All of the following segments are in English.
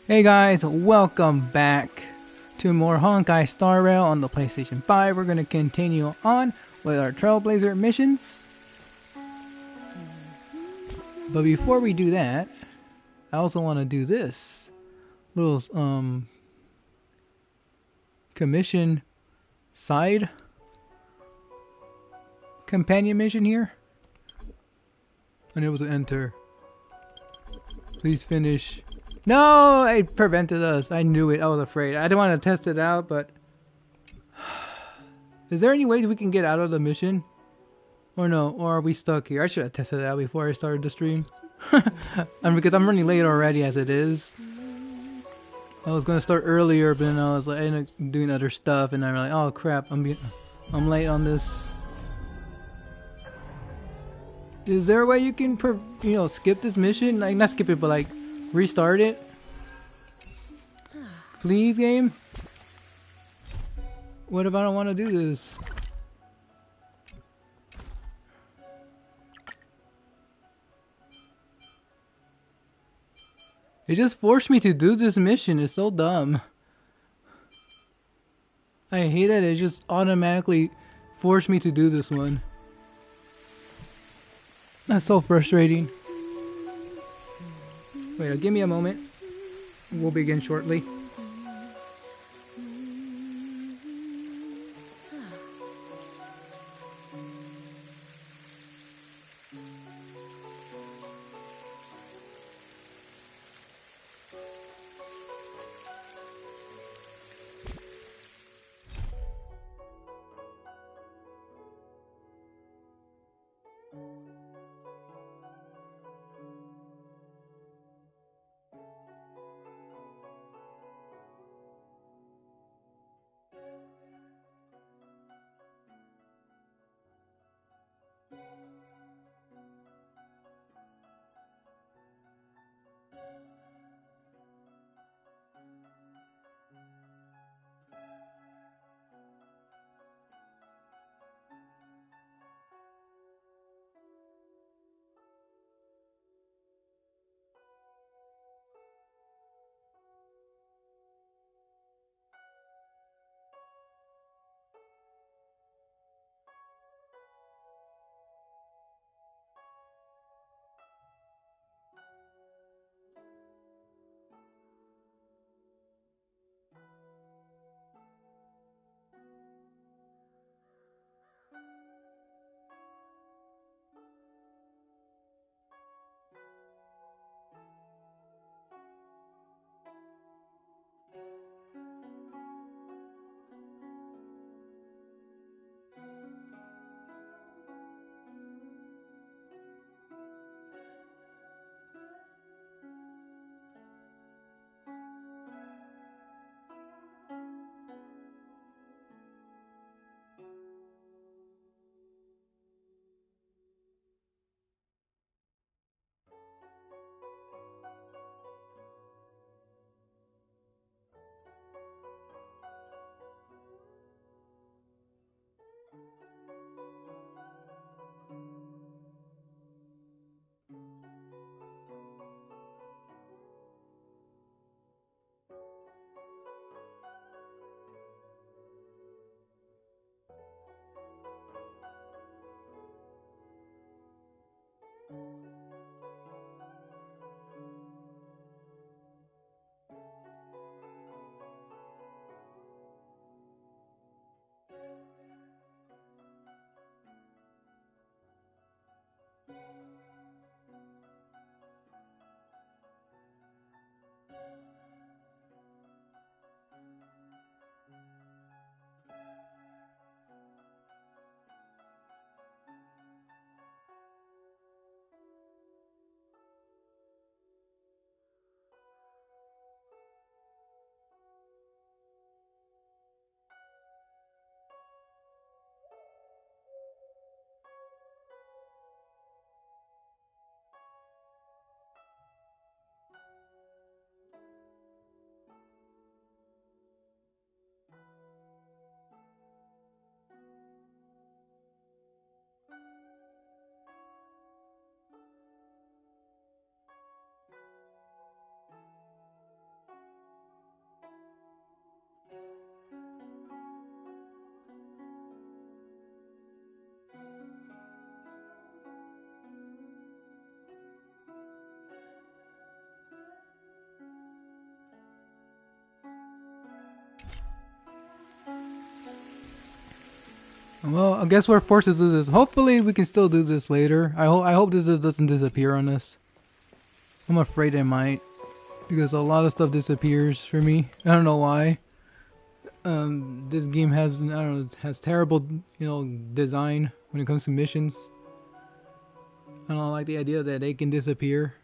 Hey guys, welcome back to more Honkai Star Rail on the PlayStation 5. We're going to continue on with our Trailblazer missions. But before we do that, I also want to do this little commission side companion mission here. Unable to enter. Please finish. No, it prevented us. I knew it. I was afraid. I didn't want to test it out, but is there any way we can get out of the mission? Or no? Or are we stuck here? I should have tested it out before I started the stream. Because I'm running late already as it is. I was gonna start earlier, but then I was like, I ended up doing other stuff, and I'm like, oh crap, I'm late on this. Is there a way you can, skip this mission? Like, not skip it, but like restart it? Please, game? What if I don't want to do this? It just forced me to do this mission. It's so dumb. I hate that it just automatically forced me to do this one. That's so frustrating. Wait, give me a moment. We'll begin shortly. Well, I guess we're forced to do this. Hopefully we can still do this later. I hope this doesn't disappear on us. I'm afraid it might. Because a lot of stuff disappears for me. I don't know why. This game has, I don't know, has terrible, design when it comes to missions. I don't like the idea that they can disappear.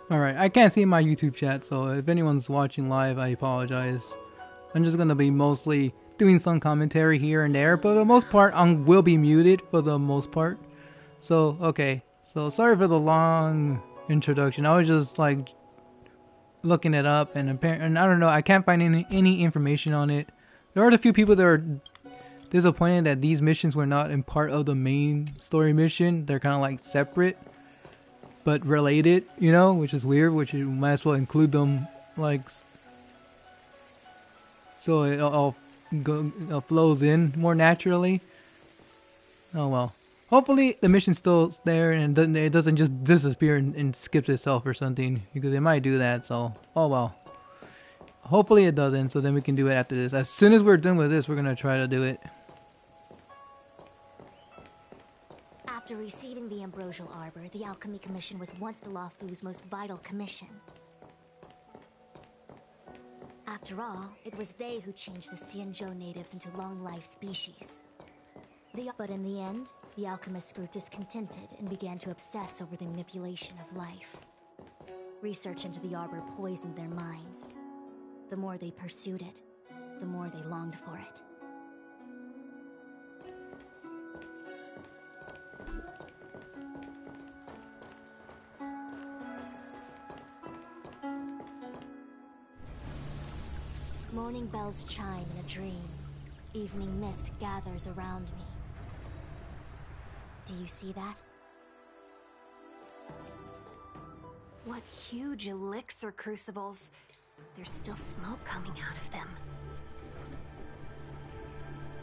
Alright, I can't see my YouTube chat, so if anyone's watching live, I apologize. I'm just gonna be mostly doing some commentary here and there, but for the most part, I will be muted for the most part. So, okay. So, sorry for the long introduction. I was just, like, looking it up, and I don't know, I can't find any information on it. There are a few people that are disappointed that these missions were not in part of the main story mission. They're kind of, like, separate, but related, which is weird, which you might as well include them, like, so it all flows in more naturally. Oh well. Hopefully the mission's still there and it doesn't just disappear and skips itself or something, because it might do that, so, oh well. Hopefully it doesn't, so then we can do it after this. As soon as we're done with this, we're gonna try to do it. After receiving the Ambrosial Arbor, the Alchemy Commission was once the Luofu's most vital commission. After all, it was they who changed the Xianzhou natives into long-life species. But in the end, the alchemists grew discontented and began to obsess over the manipulation of life. Research into the Arbor poisoned their minds. The more they pursued it, the more they longed for it. Morning bells chime in a dream. Evening mist gathers around me. Do you see that? What huge elixir crucibles. There's still smoke coming out of them.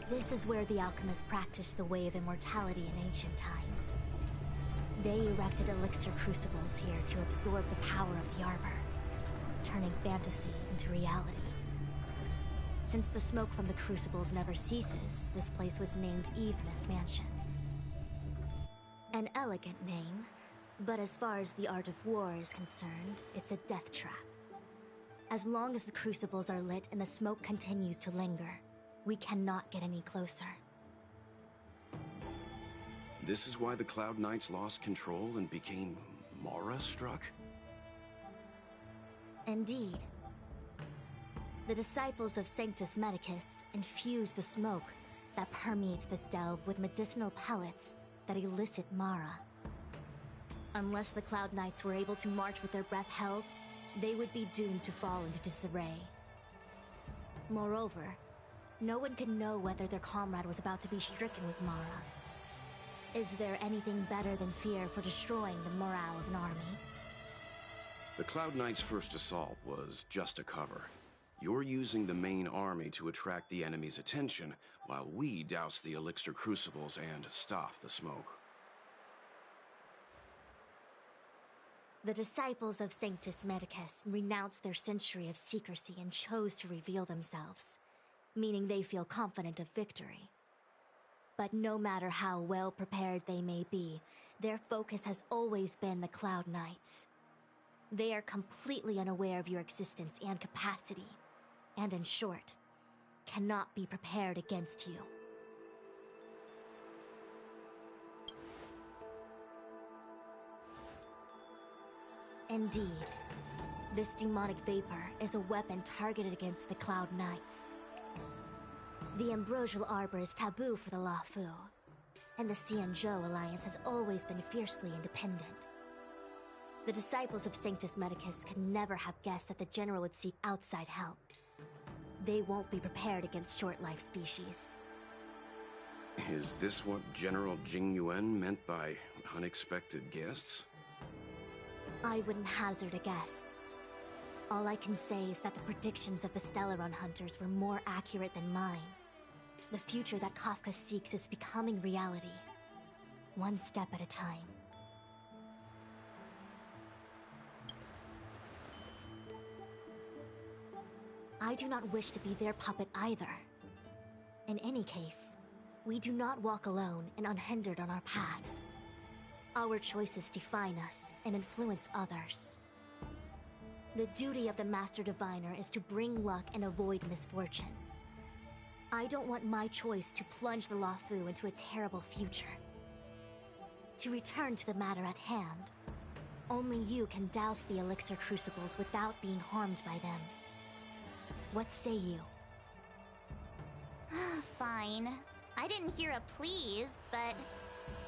This is where the alchemists practiced the way of immortality in ancient times. They erected elixir crucibles here to absorb the power of the Arbor, turning fantasy into reality. Since the smoke from the crucibles never ceases, this place was named Evenest Mansion. An elegant name, but as far as the art of war is concerned, it's a death trap. As long as the crucibles are lit and the smoke continues to linger, we cannot get any closer. This is why the Cloud Knights lost control and became Mara-struck? Indeed. The disciples of Sanctus Medicus infuse the smoke that permeates this delve with medicinal pellets that elicit Mara. Unless the Cloud Knights were able to march with their breath held, they would be doomed to fall into disarray. Moreover, no one can know whether their comrade was about to be stricken with Mara. Is there anything better than fear for destroying the morale of an army? The Cloud Knight's first assault was just a cover. You're using the main army to attract the enemy's attention, while we douse the elixir crucibles and stop the smoke. The disciples of Sanctus Medicus renounced their century of secrecy and chose to reveal themselves, meaning they feel confident of victory. But no matter how well prepared they may be, their focus has always been the Cloud Knights. They are completely unaware of your existence and capacity, and in short, cannot be prepared against you. Indeed, this demonic vapor is a weapon targeted against the Cloud Knights. The Ambrosial Arbor is taboo for the Luofu, and the Xianzhou Alliance has always been fiercely independent. The disciples of Sanctus Medicus could never have guessed that the General would seek outside help. They won't be prepared against short-life species. Is this what General Jingyuan meant by unexpected guests? I wouldn't hazard a guess. All I can say is that the predictions of the Stellaron Hunters were more accurate than mine. The future that Kafka seeks is becoming reality, one step at a time. I do not wish to be their puppet either. In any case, we do not walk alone and unhindered on our paths. Our choices define us and influence others. The duty of the Master Diviner is to bring luck and avoid misfortune. I don't want my choice to plunge the Luofu into a terrible future. To return to the matter at hand, only you can douse the elixir crucibles without being harmed by them. What say you? Fine. I didn't hear a please, but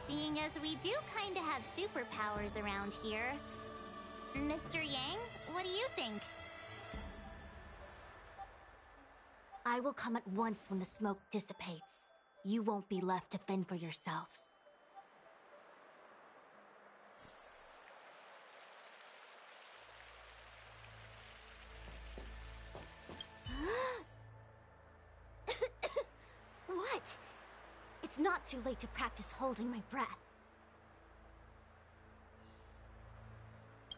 seeing as we do kinda have superpowers around here, Mr. Yang, what do you think? I will come at once when the smoke dissipates. You won't be left to fend for yourselves. What? It's not too late to practice holding my breath.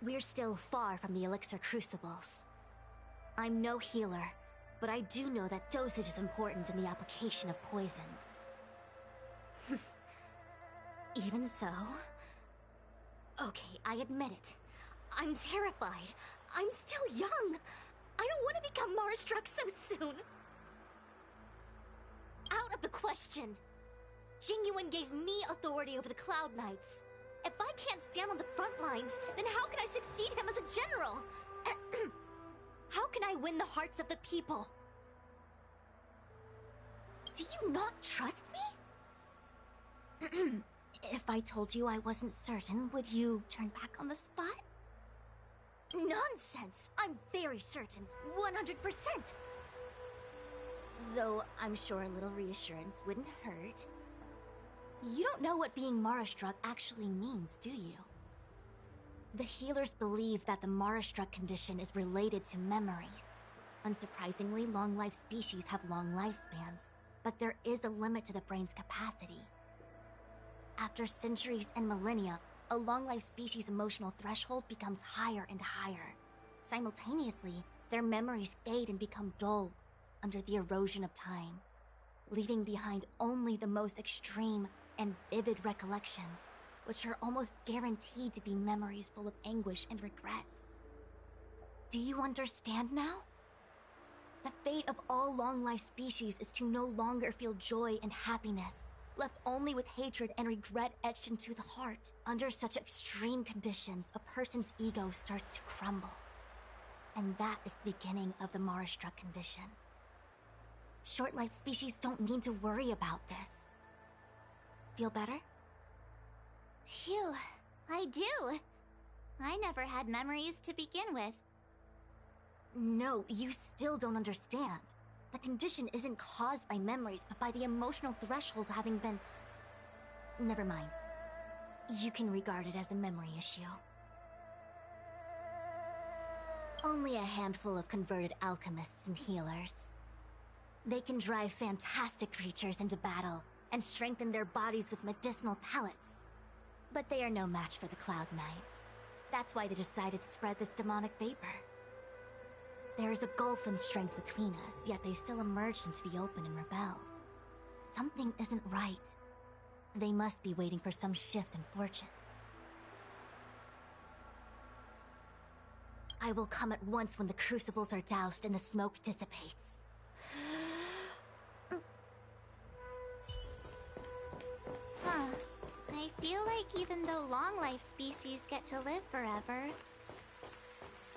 We're still far from the elixir crucibles. I'm no healer, but I do know that dosage is important in the application of poisons. Even so... Okay, I admit it. I'm terrified. I'm still young. I don't want to become Mara-struck so soon. Out of the question. Jingyuan gave me authority over the Cloud Knights. If I can't stand on the front lines, then how can I succeed him as a general? How can I win the hearts of the people? Do you not trust me? If I told you I wasn't certain, would you turn back on the spot? Nonsense! I'm very certain. 100%! Though I'm sure a little reassurance wouldn't hurt. You don't know what being Mara-struck actually means, do you? The healers believe that the Mara-struck condition is related to memories. Unsurprisingly, long-life species have long lifespans, but there is a limit to the brain's capacity. After centuries and millennia, a long-life species' emotional threshold becomes higher and higher. Simultaneously, their memories fade and become dull under the erosion of time, leaving behind only the most extreme and vivid recollections, which are almost guaranteed to be memories full of anguish and regret. Do you understand now? The fate of all long-life species is to no longer feel joy and happiness, left only with hatred and regret etched into the heart. Under such extreme conditions, a person's ego starts to crumble. And that is the beginning of the Mara-struck condition. Short-life species don't need to worry about this. Feel better? Phew, I do. I never had memories to begin with. No, you still don't understand. The condition isn't caused by memories, but by the emotional threshold having been... Never mind. You can regard it as a memory issue. Only a handful of converted alchemists and healers. They can drive fantastic creatures into battle and strengthen their bodies with medicinal pellets. But they are no match for the Cloud Knights. That's why they decided to spread this demonic vapor. There is a gulf in strength between us, yet they still emerged into the open and rebelled. Something isn't right. They must be waiting for some shift in fortune. I will come at once when the crucibles are doused and the smoke dissipates. Huh. I feel like even though long-life species get to live forever,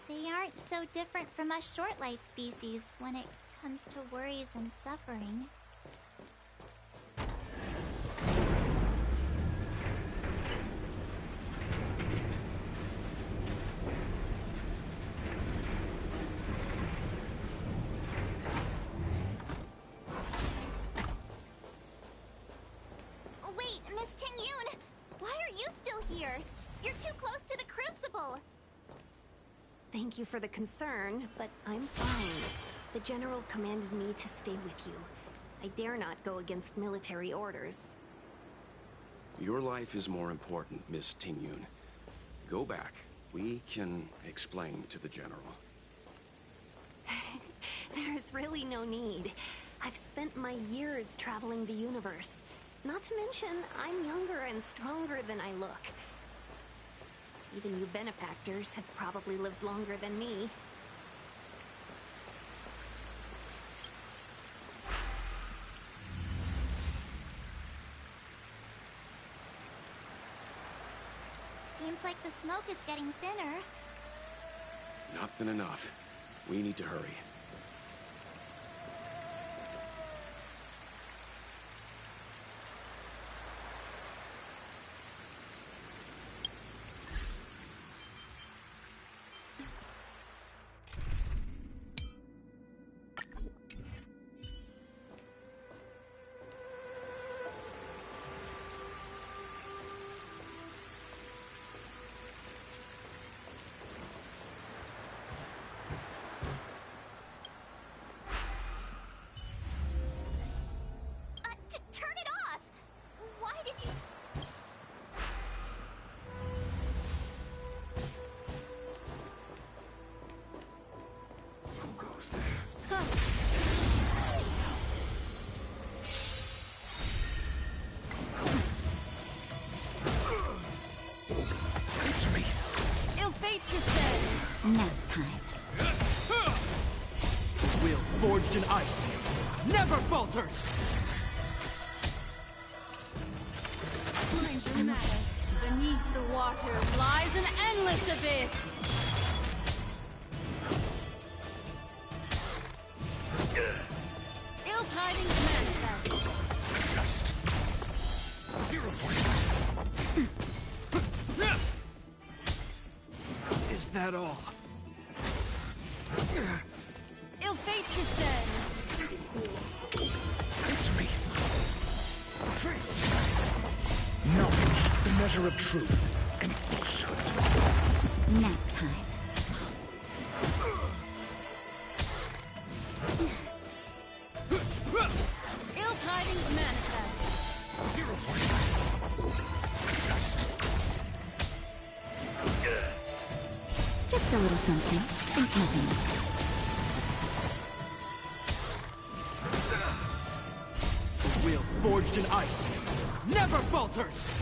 they aren't so different from us short-life species when it comes to worries and suffering. Wait, Miss Ting-Yun! Why are you still here? You're too close to the crucible! Thank you for the concern, but I'm fine. The General commanded me to stay with you. I dare not go against military orders. Your life is more important, Miss Ting-Yun. Go back. We can explain to the General. There's really no need. I've spent my years traveling the universe. Not to mention, I'm younger and stronger than I look. Even you benefactors have probably lived longer than me. Seems like the smoke is getting thinner. Not thin enough. We need to hurry. Turn it off! Why did you... Who goes there? Answer me! Ill fate descend. Nap time. Will forged in ice never falters! Mind your manners. Beneath the water lies an endless abyss. Ill tidings manifest. Just 0 points. Is that all? Ill fate descend. Answer me. Knowledge, the measure of truth and falsehood. Nap time. Ill tidings manifest. 0 points. Just Just a little something. Think nothing of it. will forged in ice never falters!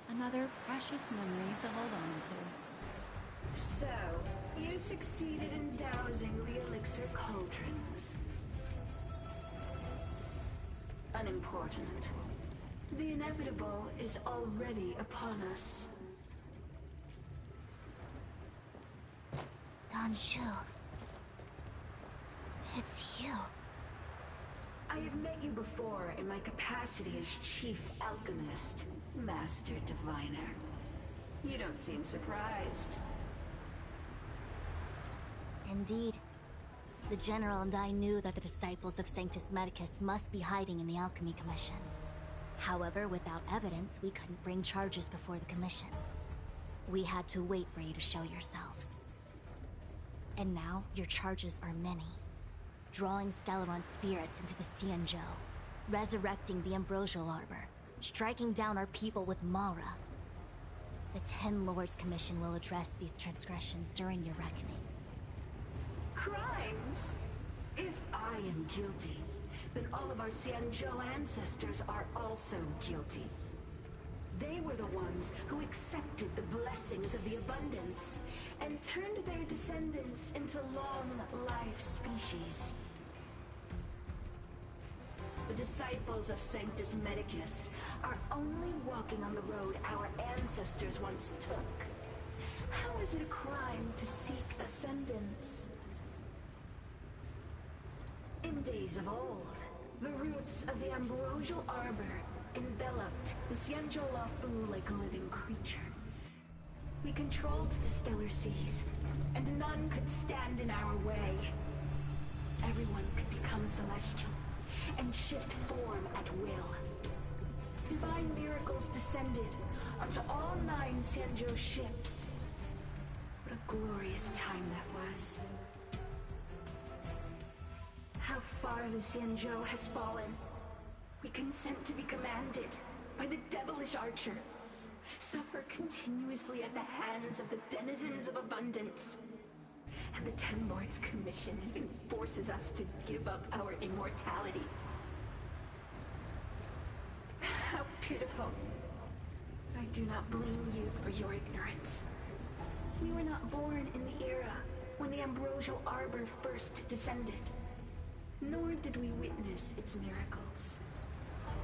Another precious memory to hold on to. So, you succeeded in dousing the elixir cauldrons. unimportant. The inevitable is already upon us. Shu. It's you. I have met you before in my capacity as Chief Alchemist, Master Diviner. You don't seem surprised. Indeed. The General and I knew that the disciples of Sanctus Medicus must be hiding in the Alchemy Commission. However, without evidence, we couldn't bring charges before the commissions. We had to wait for you to show yourselves. And now, your charges are many. Drawing Stellaron spirits into the Xianzhou, resurrecting the Ambrosial Arbor, striking down our people with Mara. The Ten Lords Commission will address these transgressions during your reckoning. Crimes? If I am guilty, then all of our Xianzhou ancestors are also guilty. They were the ones who accepted the blessings of the abundance and turned their descendants into long-life species. The disciples of Sanctus Medicus are only walking on the road our ancestors once took. How is it a crime to seek ascendance? In days of old, the roots of the Ambrosial Arbor enveloped the Xianzhou Lafu like a living creature. We controlled the stellar seas, and none could stand in our way. Everyone could become celestial and shift form at will. Divine miracles descended onto all 9 Xianzhou ships. What a glorious time that was. How far the Xianzhou has fallen. We consent to be commanded by the devilish archer. Suffer continuously at the hands of the denizens of abundance. And the Ten Lords Commission even forces us to give up our immortality. How pitiful. I do not blame you for your ignorance. We were not born in the era when the Ambrosial Arbor first descended. Nor did we witness its miracles.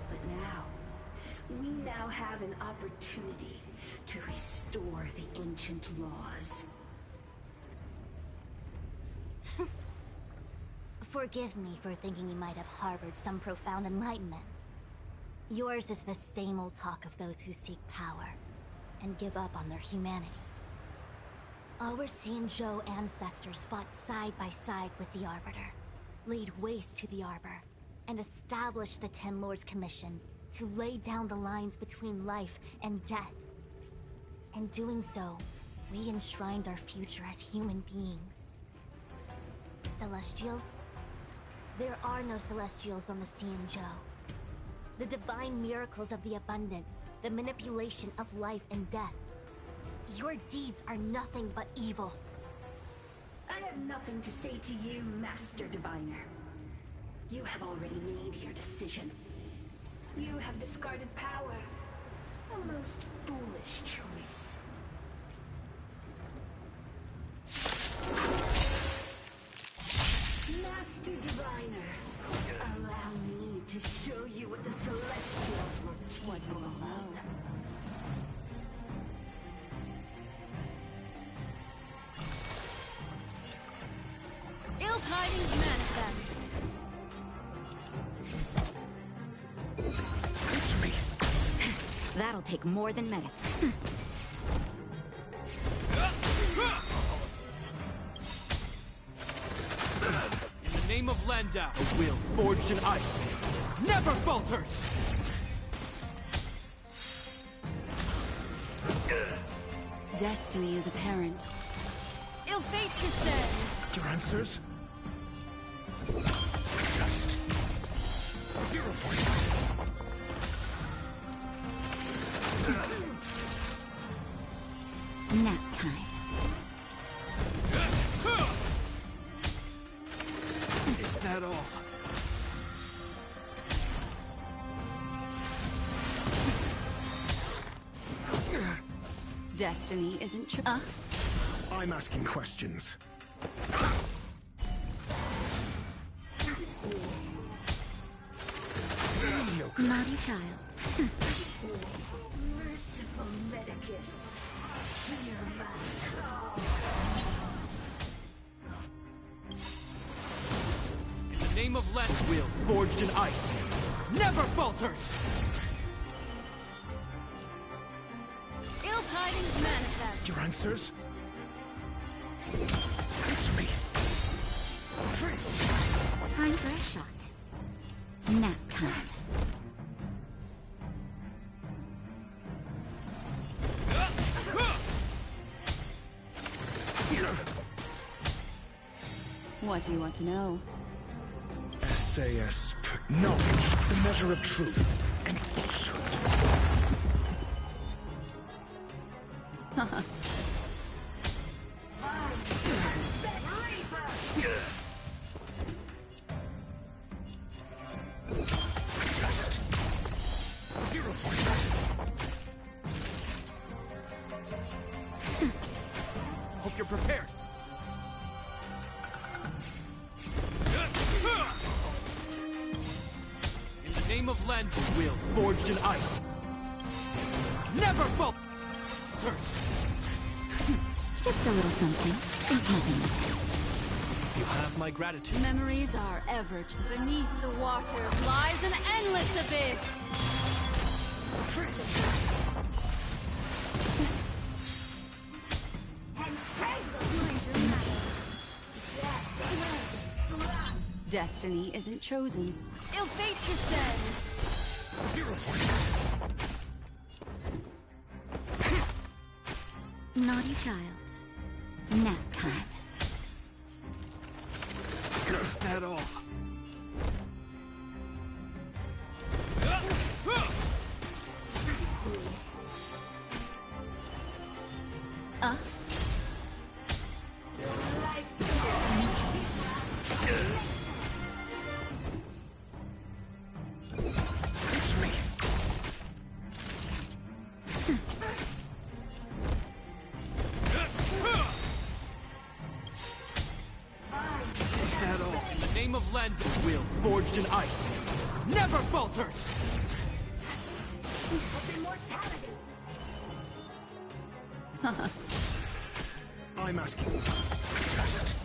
But now, we now have an opportunity to restore the ancient laws. Forgive me for thinking you might have harbored some profound enlightenment. Yours is the same old talk of those who seek power and give up on their humanity. Our Xianzhou ancestors fought side by side with the Arbiter, laid waste to the Arbor, and established the Ten Lords Commission to lay down the lines between life and death. In doing so, we enshrined our future as human beings. Celestials? There are no Celestials on the Xianzhou. The divine miracles of the abundance, the manipulation of life and death. Your deeds are nothing but evil. I have nothing to say to you, Master Diviner. You have already made your decision. You have discarded power. A most foolish choice. Master Diviner, allow me to show you what the Celestials were capable of. Ill tidings manifest. Answer me. That'll take more than medicine. In the name of Landau, a will forged in ice never falters! Destiny is apparent. Ill fate descends. Your answers? Just 0 points. Nap time. Is that all? Destiny isn't true. I'm asking questions. Naughty child. Merciful Medicus, hear my call. In the name of Lent, will forged in ice, never falters! Ill tidings manifest. Your answers? Answer me. Time for a shot. Nap time. What do you want to know? SAS. Knowledge, the measure of truth and falsehood. Test. 0 points. Hope you're prepared. In the name of Lent, will forged in ice, never falters! Just a little something. Think nothing of it. You have my gratitude. Memories are ever beneath the water lies an endless abyss. Destiny isn't chosen. Ill fate descends. 0 points. Naughty child. Nap time. Is that all? Answer me. Is that all? In the name of Lent, will forged in ice, never falters! I'm asking. Test.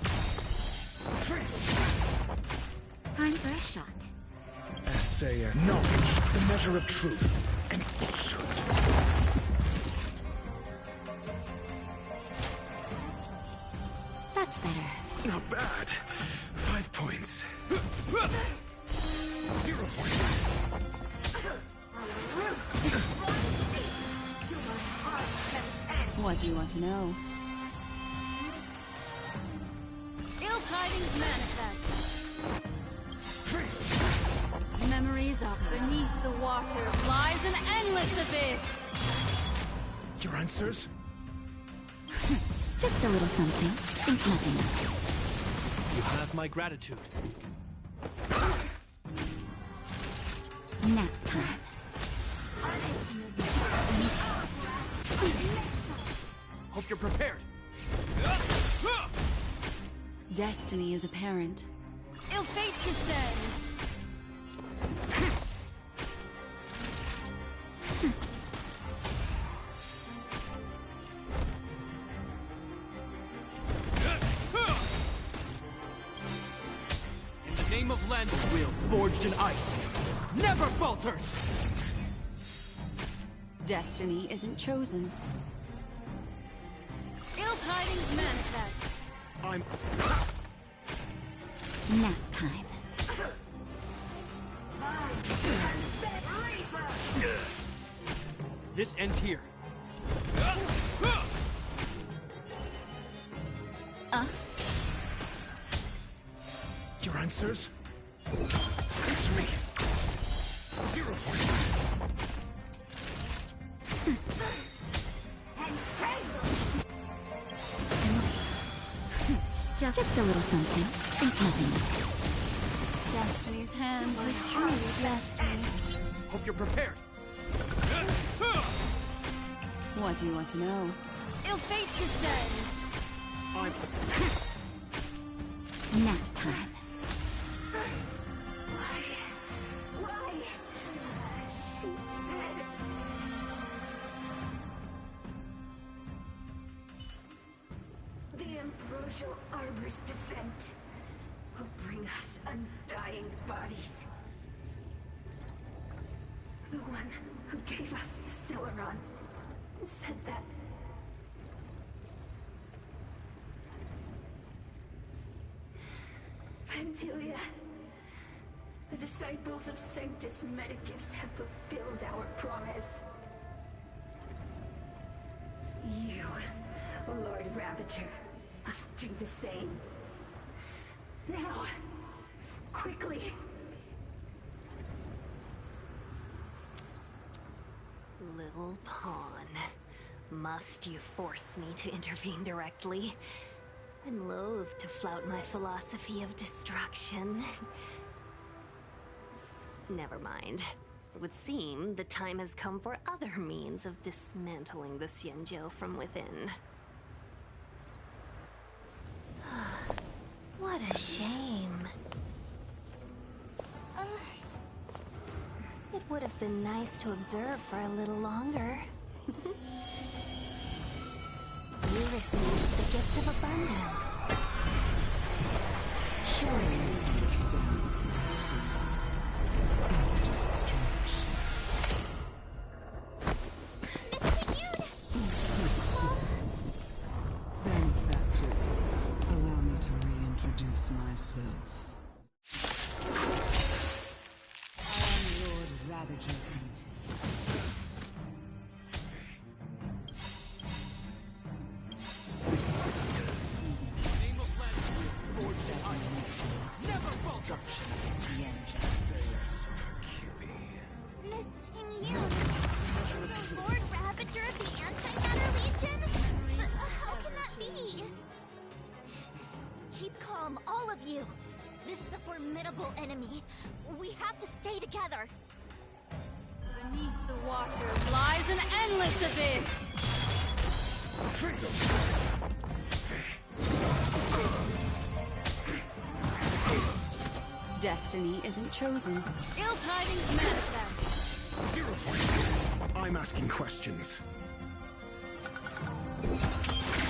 Time for a shot. SAS. Knowledge, the measure of truth and falsehood. That's better. Not bad. 5 points. 0 points. What do you want to know? Ill tidings manifest. Memories are beneath the water lies an endless abyss. Your answers? Just a little something. Think nothing of it. You have my gratitude. Nap time. Hope you're prepared. Destiny is apparent. Ill fate descends. In the name of Lent, will forged in ice, never falters! Destiny isn't chosen. Ill tidings manifest. I'm... Nap time. This ends here. Your answers? Answer me. 0 points. Just a little something. Think nothing of it. Destiny's hand has truly blessed me. Hope you're prepared. What do you want to know? Ill fate descends. I'm... Nap time. descent will bring us undying bodies. The one who gave us the Stellaron said that Vantilia, the disciples of Sanctus Medicus have fulfilled our promise. You, Lord Ravager, must do the same. Now, quickly. Little pawn. Must you force me to intervene directly? I'm loath to flout my philosophy of destruction. Never mind. It would seem the time has come for other means of dismantling the Xianzhou from within. What a shame. It would have been nice to observe for a little longer. You received the gift of abundance. Surely you still Benefactors, allow me to reintroduce myself. I am Lord Ravager Painted. Enemy. We have to stay together. Beneath the water lies an endless abyss. Destiny isn't chosen. Ill tidings manifest. 0 points. I'm asking questions.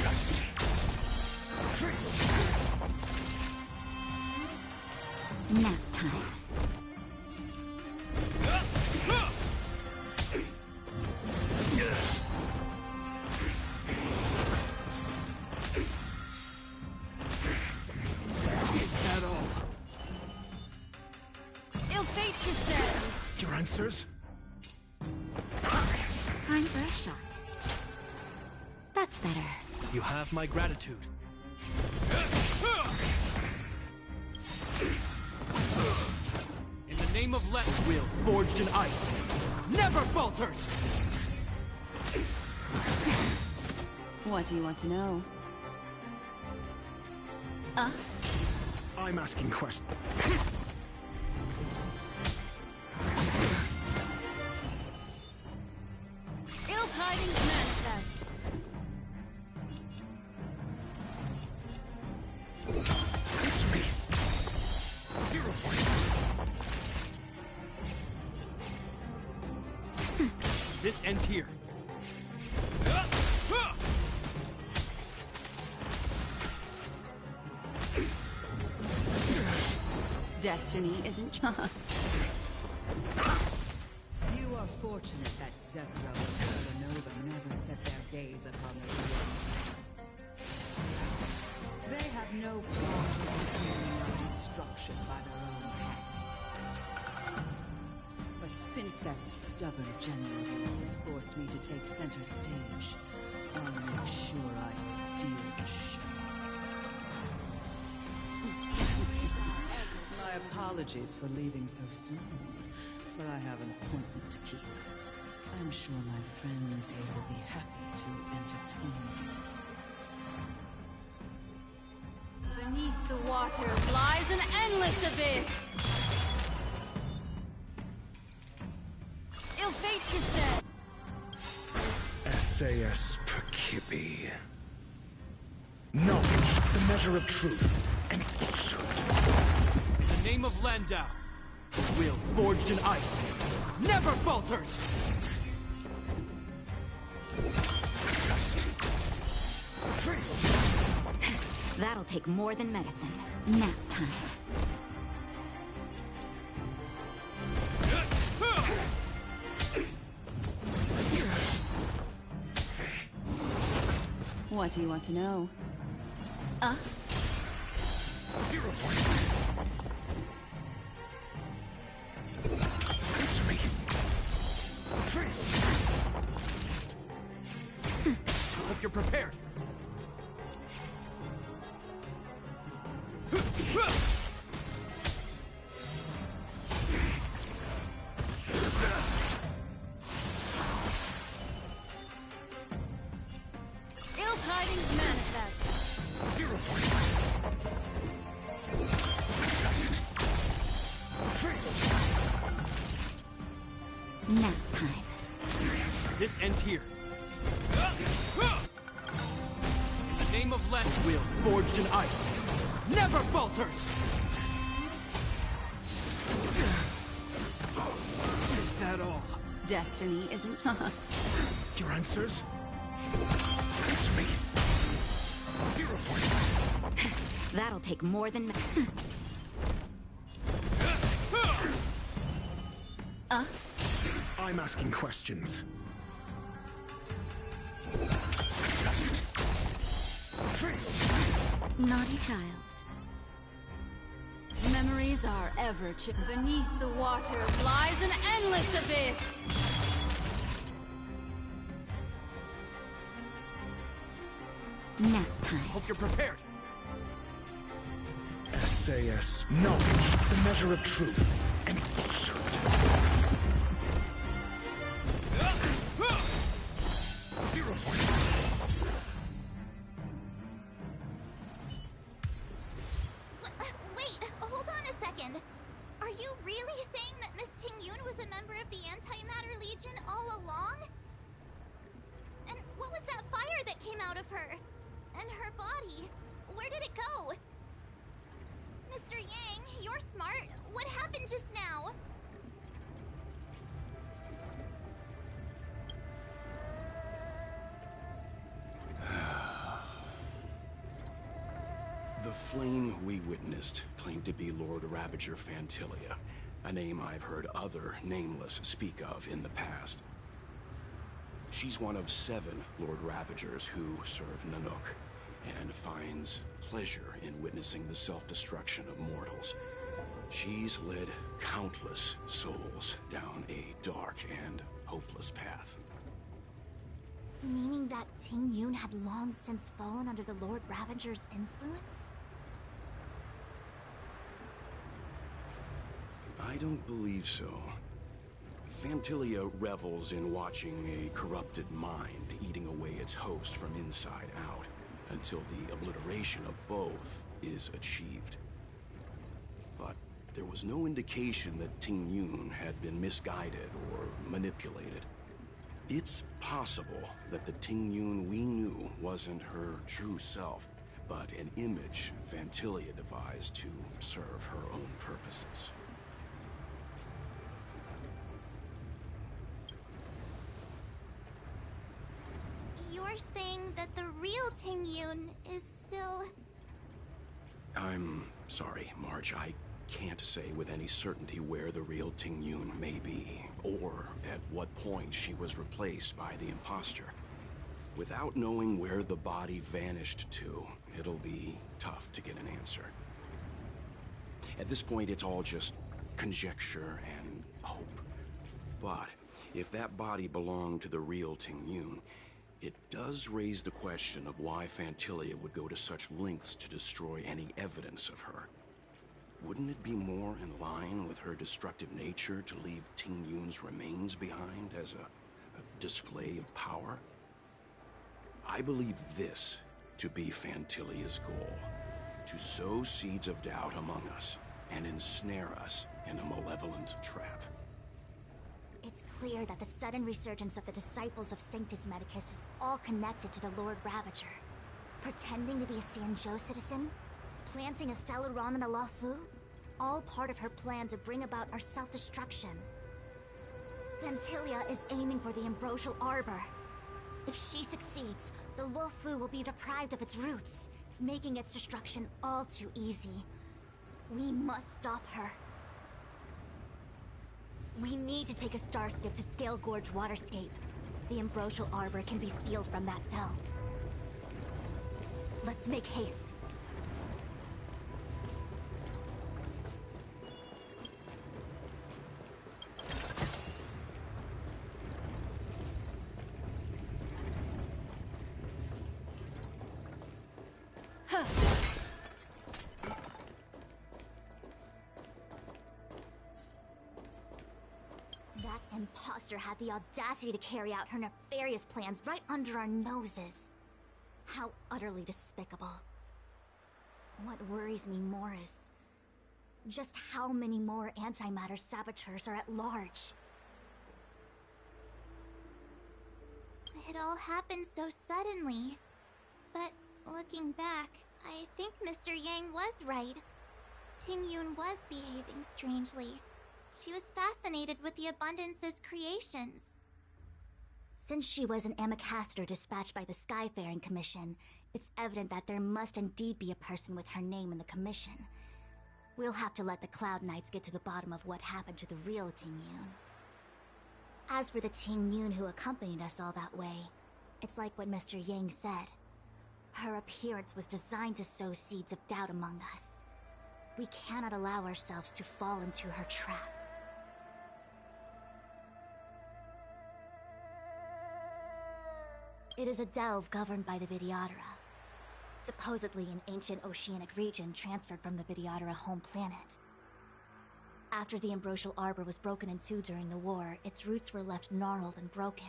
Test. Nap time. Is that all? Ill fate descends. Your answers? Time for a shot. That's better. You have my gratitude. In the name of Let Will, forged in ice, never falters! What do you want to know? I'm asking questions. Ill tidings manifest. Answer me. 0 points. This ends here. Destiny isn't chosen. You are fortunate that Zephyr and Villanova never set their gaze upon this world. They have no qualms in consuming our destruction by their own hand. But since that stubborn general of yours has forced me to take center stage, I'll make sure I steal the show. My apologies for leaving so soon, but I have an appointment to keep. I'm sure my friends here will be happy to entertain you. Beneath the water lies an endless abyss. Ill fate descends. SAS Perkibi. Knowledge, the measure of truth and falsehood. In the name of Landau, Will, forged in ice, never falters! Test. That'll take more than medicine. Nap time. What do you want to know? 0 points. Answer me. 3. Hope you're prepared. Ill tidings manifest. 0 points. Test. 3. Nap time. This ends here. In the name of Let will forged in ice never falters. Is that all? Destiny isn't. Your answers? Answer me. 0 points. That'll take more than I'm asking questions. Test. 3. Naughty child. Memories are ever beneath the water lies an endless abyss. Nap time. Hope you're prepared. SAS. Knowledge. The measure of truth. And falsehood. 0 points. Wait, hold on a second. Are you really saying that Miss Ting Yun was a member of the Antimatter Legion all along? And what was that fire that came out of her? And her body? Where did it go? Mr. Yang, you're smart. What happened just now? The flame we witnessed claimed to be Lord Ravager Fantilia, a name I've heard other nameless speak of in the past. She's one of 7 Lord Ravagers who serve Nanook, and finds pleasure in witnessing the self-destruction of mortals. She's led countless souls down a dark and hopeless path. Meaning that Ting Yun had long since fallen under the Lord Ravager's influence? I don't believe so. Fantilia revels in watching a corrupted mind eating away its host from inside out, until the obliteration of both is achieved. But there was no indication that Ting Yun had been misguided or manipulated. It's possible that the Ting Yun we knew wasn't her true self, but an image Fantilia devised to serve her own purposes. You're saying that the real Ting Yun is still... I'm sorry, March. I can't say with any certainty where the real Ting Yun may be, or at what point she was replaced by the imposter. Without knowing where the body vanished to, it'll be tough to get an answer. At this point, it's all just conjecture and hope. But if that body belonged to the real Ting Yun, it does raise the question of why Fantilia would go to such lengths to destroy any evidence of her. Wouldn't it be more in line with her destructive nature to leave Ting Yun's remains behind as a display of power? I believe this to be Fantilia's goal: to sow seeds of doubt among us and ensnare us in a malevolent trap. It's clear that the sudden resurgence of the disciples of Sanctus Medicus is all connected to the Lord Ravager. Pretending to be a Xianzhou citizen, planting a Stellaron in the Luofu, all part of her plan to bring about our self-destruction. Fantilia is aiming for the Ambrosial Arbor. If she succeeds, the Luofu will be deprived of its roots, making its destruction all too easy. We must stop her. We need to take a star skiff to Scale Gorge Waterscape. The Ambrosial Arbor can be sealed from that cell. Let's make haste. That imposter had the audacity to carry out her nefarious plans right under our noses. How utterly despicable. What worries me more is just how many more antimatter saboteurs are at large. It all happened so suddenly. But looking back, I think Mr. Yang was right. Ting Yun was behaving strangely. She was fascinated with the Abundance's creations. Since she was an Amicastor dispatched by the Skyfaring Commission, it's evident that there must indeed be a person with her name in the commission. We'll have to let the Cloud Knights get to the bottom of what happened to the real Ting Yun. As for the Ting Yun who accompanied us all that way, it's like what Mr. Yang said. Her appearance was designed to sow seeds of doubt among us. We cannot allow ourselves to fall into her trap. It is a delve governed by the Vidyadhara, supposedly an ancient oceanic region transferred from the Vidyadhara home planet. After the Ambrosial Arbor was broken in two during the war, its roots were left gnarled and broken.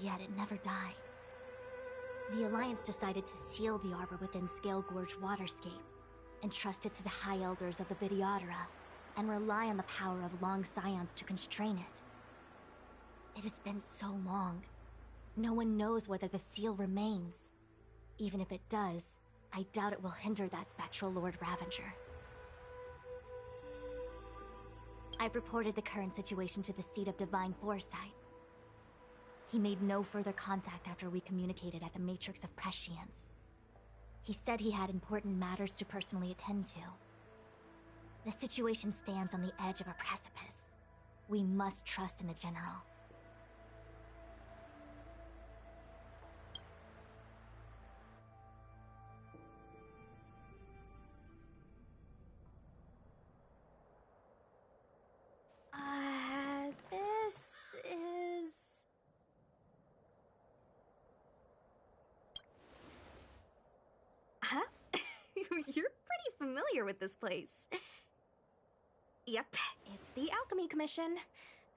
Yet it never died. The Alliance decided to seal the arbor within Scale Gorge Waterscape, entrust it to the High Elders of the Vidyadhara, and rely on the power of long scions to constrain it. It has been so long. No one knows whether the seal remains. Even if it does, I doubt it will hinder that spectral Lord Ravager. I've reported the current situation to the Seat of Divine Foresight. He made no further contact after we communicated at the Matrix of Prescience. He said he had important matters to personally attend to. The situation stands on the edge of a precipice. We must trust in the General. This is... Huh? You're pretty familiar with this place. Yep, it's the Alchemy Commission.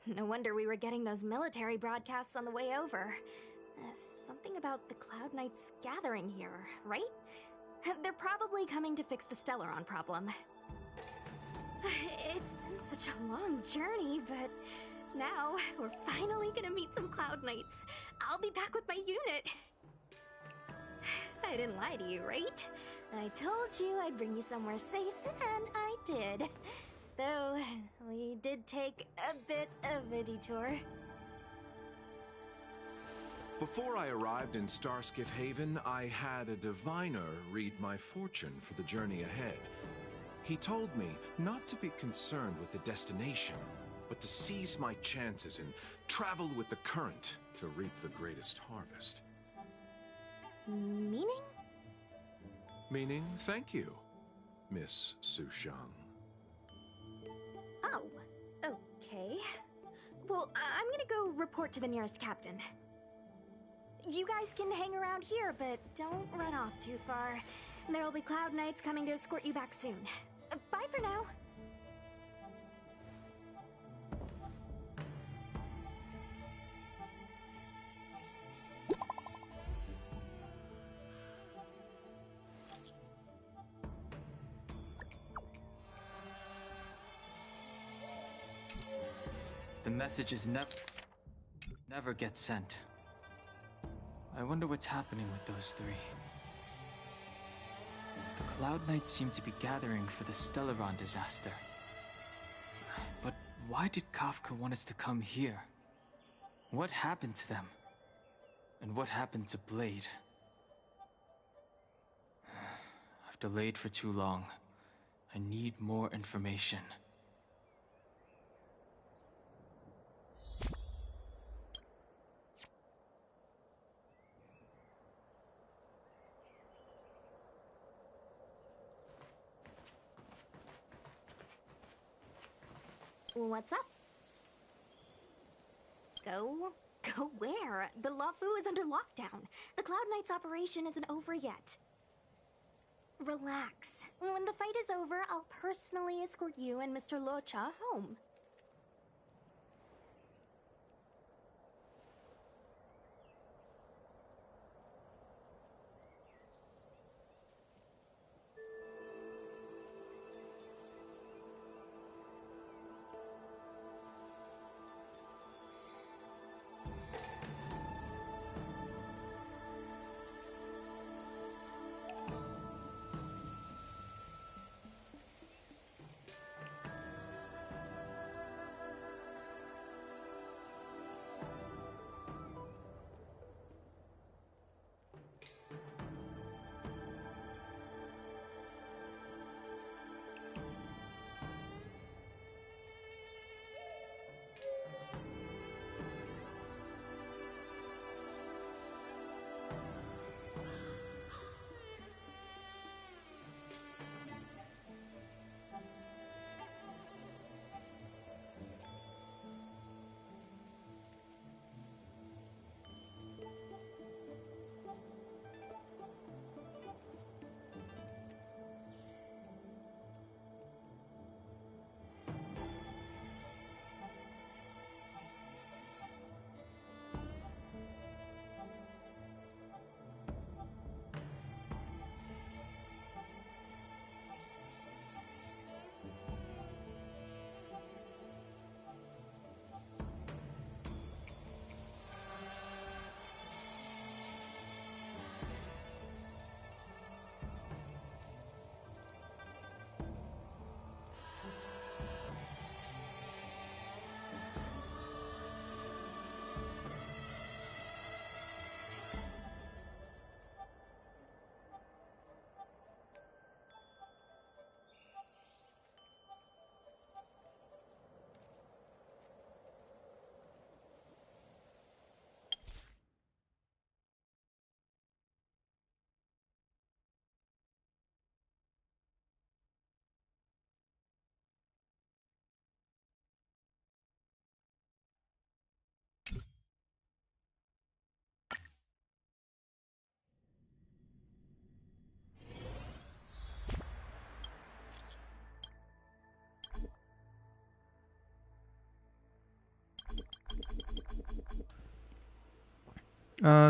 No wonder we were getting those military broadcasts on the way over. Something about the Cloud Knights gathering here, right? They're probably coming to fix the Stellaron problem. It's been such a long journey, but now we're finally gonna meet some Cloud Knights. I'll be back with my unit. I didn't lie to you, right? I told you I'd bring you somewhere safe, and I did. Though, we did take a bit of a detour. Before I arrived in Starskiff Haven, I had a diviner read my fortune for the journey ahead. He told me not to be concerned with the destination, but to seize my chances and travel with the current to reap the greatest harvest. Meaning? Meaning, thank you, Miss Sushang. Oh, okay. Well, I'm gonna go report to the nearest captain. You guys can hang around here, but don't run off too far. There'll be Cloud Knights coming to escort you back soon. Bye for now. The messages never get sent. I wonder what's happening with those three. The Cloud Knights seem to be gathering for the Stellaron disaster. But why did Kafka want us to come here? What happened to them? And what happened to Blade? delayed for too long. I need more information. What's up? Go where? The Luofu is under lockdown. The Cloud Knight's operation isn't over yet. Relax. When the fight is over, I'll personally escort you and Mr. Locha home.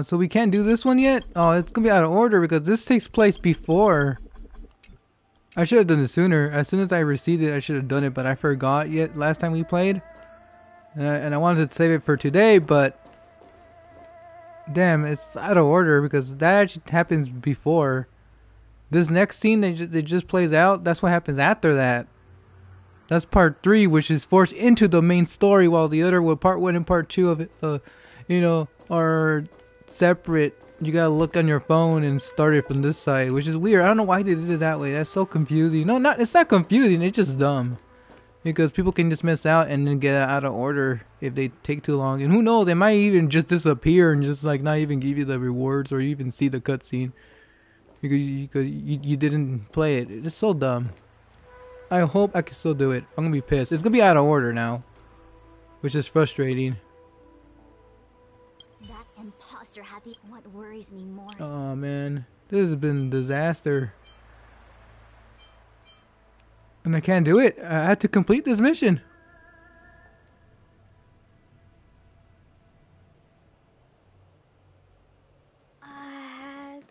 So we can't do this one yet? Oh, it's gonna be out of order because this takes place before. I should have done it sooner. As soon as I received it, I should have done it, but I forgot yet last time we played. And I wanted to save it for today, but damn, it's out of order because that actually happens before. This next scene that just plays out, that's what happens after that. That's part 3, which is forced into the main story, while the other, well, part 1 and part 2 of it, are separate. You gotta look on your phone and start it from this side, which is weird. I don't know why they did it that way. That's so confusing. No, it's not confusing. It's just dumb. Because people can just miss out and then get out of order if they take too long. And who knows, they might even just disappear and just like not even give you the rewards or even see the cutscene. Because you didn't play it. It's so dumb. I hope I can still do it. I'm gonna be pissed. It's gonna be out of order now. Which is frustrating. That imposter had the what worries me more. Oh man. This has been a disaster. And I can't do it. I had to complete this mission.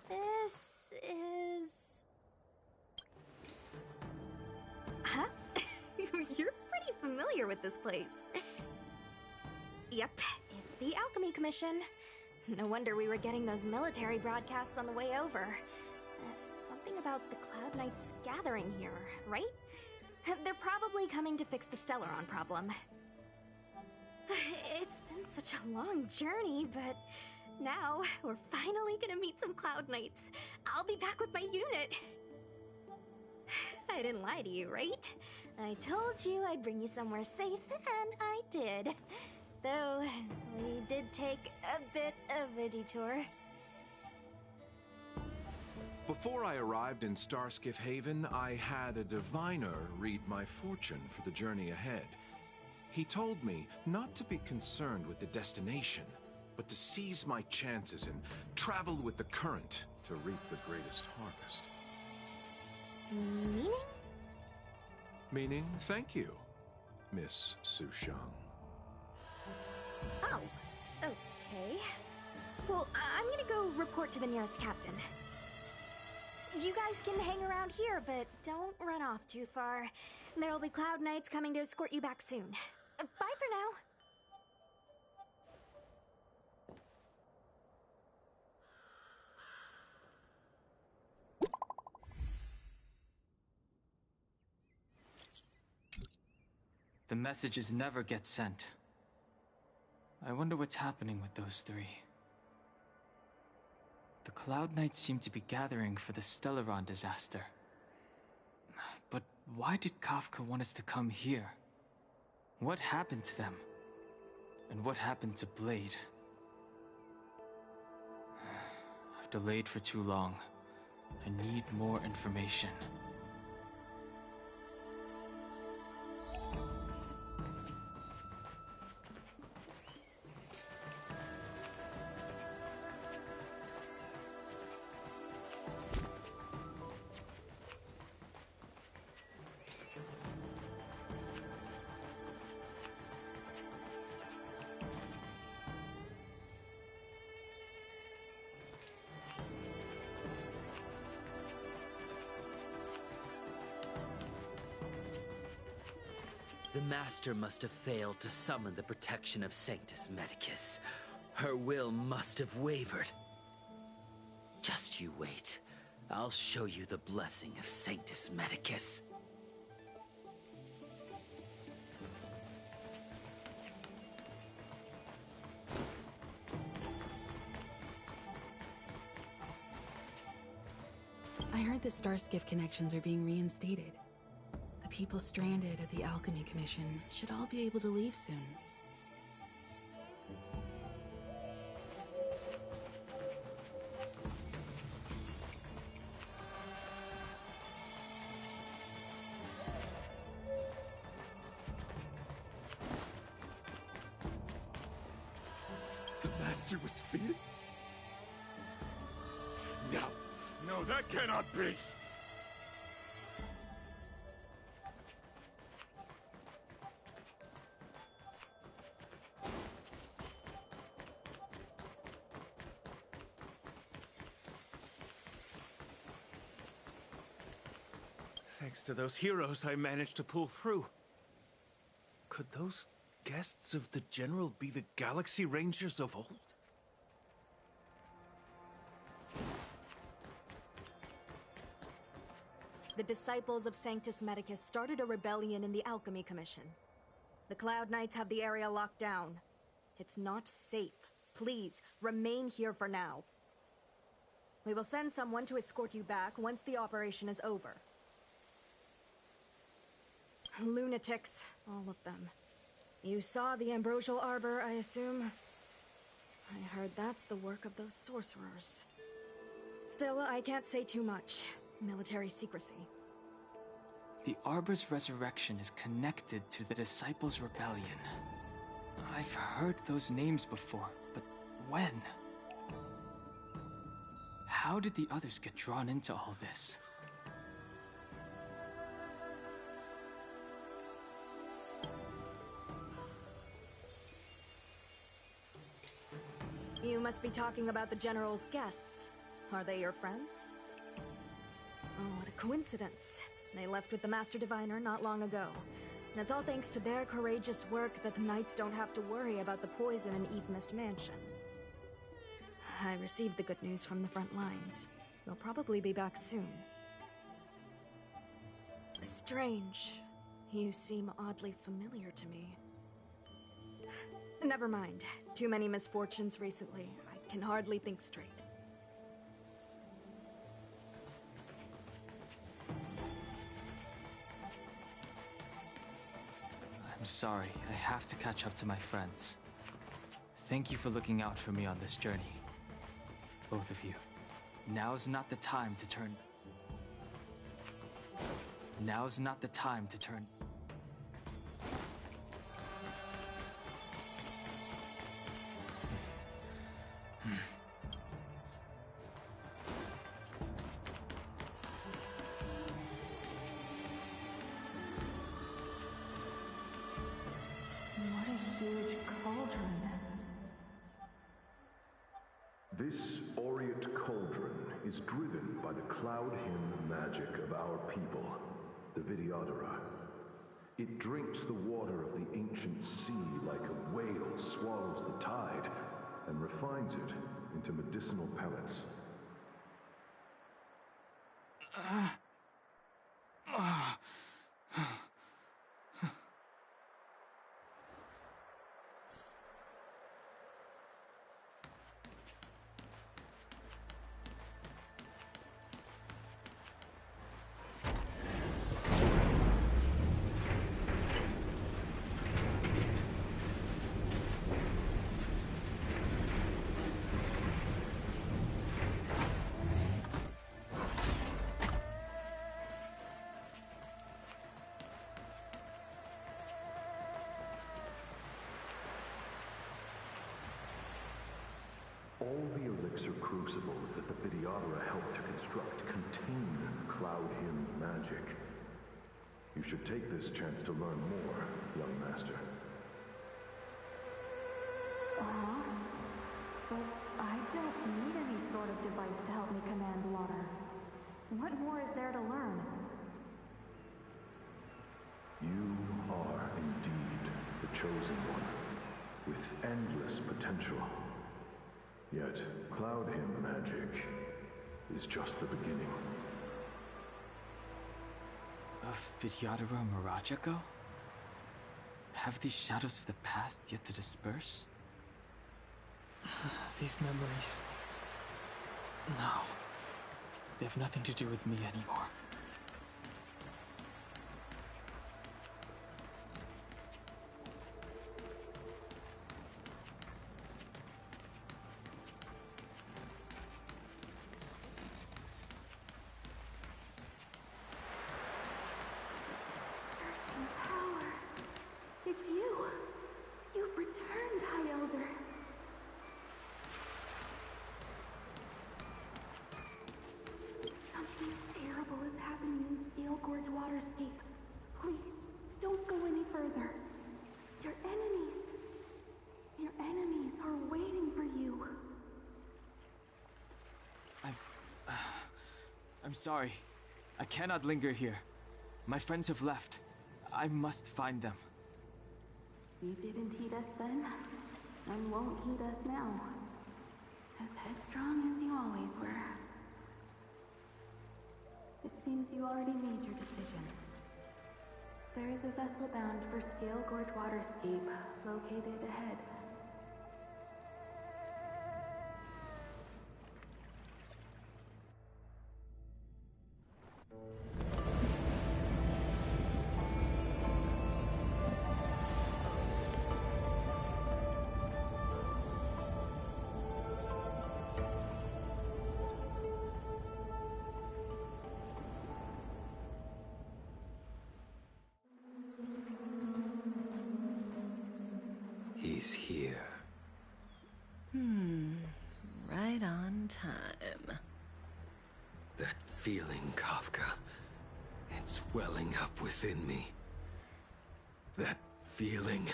This is... Huh? You're pretty familiar with this place. Yep, it's the Alchemy Commission. No wonder we were getting those military broadcasts on the way over. Something about the Cloud Knights gathering here, right? They're probably coming to fix the Stellaron problem. It's been such a long journey, but now we're finally gonna meet some Cloud Knights. I'll be back with my unit. I didn't lie to you, right? I told you I'd bring you somewhere safe, and I did. Though, we did take a bit of a detour. Before I arrived in Starskiff Haven, I had a diviner read my fortune for the journey ahead. He told me not to be concerned with the destination, but to seize my chances and travel with the current to reap the greatest harvest. Meaning? Meaning, thank you, Miss Sushang. Oh, okay. Well, I'm gonna go report to the nearest captain. You guys can hang around here, but don't run off too far. There'll be Cloud Knights coming to escort you back soon. Bye for now. The messages never get sent. I wonder what's happening with those three. The Cloud Knights seem to be gathering for the Stellaron disaster. But why did Kafka want us to come here? What happened to them? And what happened to Blade? I've delayed for too long. I need more information. The Master must have failed to summon the protection of Sanctus Medicus. Her will must have wavered. Just you wait. I'll show you the blessing of Sanctus Medicus. I heard the Starskiff connections are being reinstated. The people stranded at the Alchemy Commission should all be able to leave soon. The Master was defeated? No. No, that cannot be! Thanks to those heroes, I managed to pull through. Could those guests of the General be the Galaxy Rangers of old? The disciples of Sanctus Medicus started a rebellion in the Alchemy Commission. The Cloud Knights have the area locked down. It's not safe. Please, remain here for now. We will send someone to escort you back once the operation is over. Lunatics, all of them. You saw the Ambrosial Arbor, I assume? I heard that's the work of those sorcerers. Still, I can't say too much. Military secrecy. The Arbor's resurrection is connected to the Disciples' Rebellion. I've heard those names before, but when? How did the others get drawn into all this? You must be talking about the General's guests. Are they your friends? Oh, what a coincidence. They left with the Master Diviner not long ago. And it's all thanks to their courageous work that the Knights don't have to worry about the poison in Eve Mist Mansion. I received the good news from the front lines. They'll probably be back soon. Strange. You seem oddly familiar to me. Never mind. Too many misfortunes recently. I can hardly think straight. I'm sorry. I have to catch up to my friends. Thank you for looking out for me on this journey. Both of you. Now's not the time to turn... Now's not the time to turn... What a huge cauldron. This aureate cauldron is driven by the cloud hymn magic of our people, the Vidyadhara. It drinks the water of the ancient sea like a whale swallows the tide, and refines it into medicinal pellets. All the elixir crucibles that the Vidyadhara helped to construct contain cloud hymn magic. You should take this chance to learn more, young master. But I don't need any sort of device to help me command water. What more is there to learn? You are indeed the chosen one, with endless potential. Yet, cloud hymn magic is just the beginning. Of Vidyadhara Mirajago? Have these shadows of the past yet to disperse? These memories... No. They have nothing to do with me anymore. It's you! You've returned, High Elder! Something terrible is happening in Steel Gorge Waterscape. Please, don't go any further. Your enemies are waiting for you. I'm sorry. I cannot linger here. My friends have left. I must find them. You didn't heed us then, and won't heed us now. As headstrong as you always were. It seems you already made your decision. There is a vessel bound for Scale Gorge Waterscape, located ahead. He's here. Right on time. That feeling, Kafka. It's welling up within me. That feeling...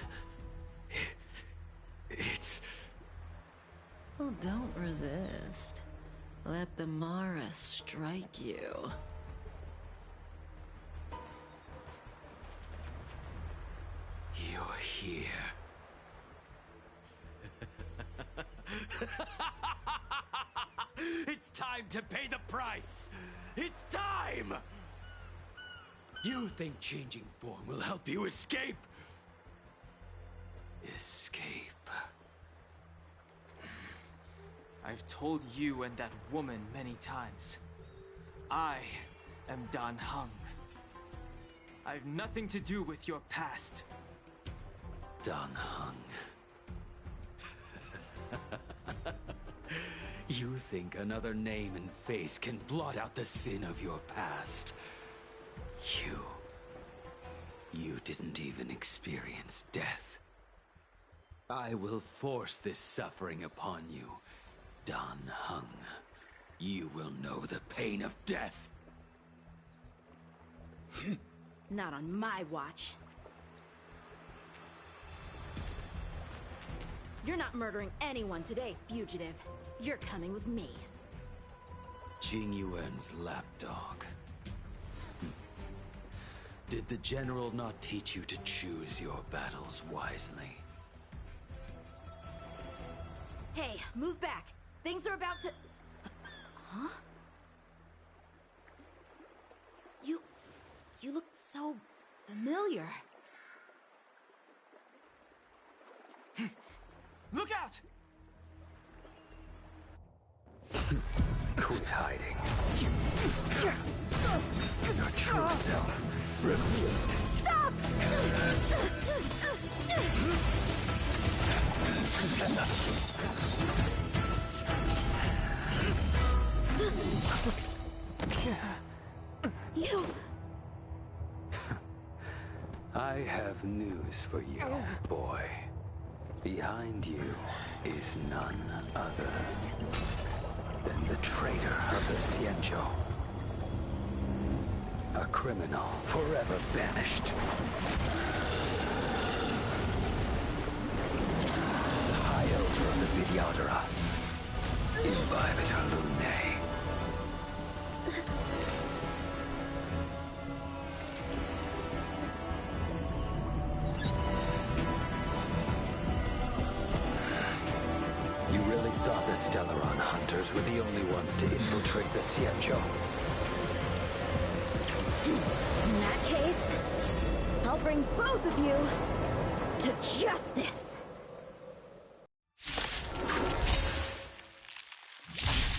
It's... Well, don't resist. Let the Mara strike you. You're here. It's time to pay the price! It's time! You think changing form will help you escape? Escape. I've told you and that woman many times. I am Dan Heng. I have nothing to do with your past. Dan Heng. You think another name and face can blot out the sin of your past? You didn't even experience death. I will force this suffering upon you, Dan Heng. You will know the pain of death. Not on my watch. You're not murdering anyone today, fugitive. You're coming with me. Jing Yuan's lapdog. Did the general not teach you to choose your battles wisely? Hey, move back. Things are about to... Huh? You look so familiar. Look out! Quit hiding. Your true self revealed. Stop! You... I have news for you, boy. Behind you is none other than the traitor of the Xianzhou. A criminal forever banished. The High Elder of the Vidyadhara. Imbibitor Lunae. You really thought the Stellaron hunters were the only ones to infiltrate the Xianzhou? In that case, I'll bring both of you to justice.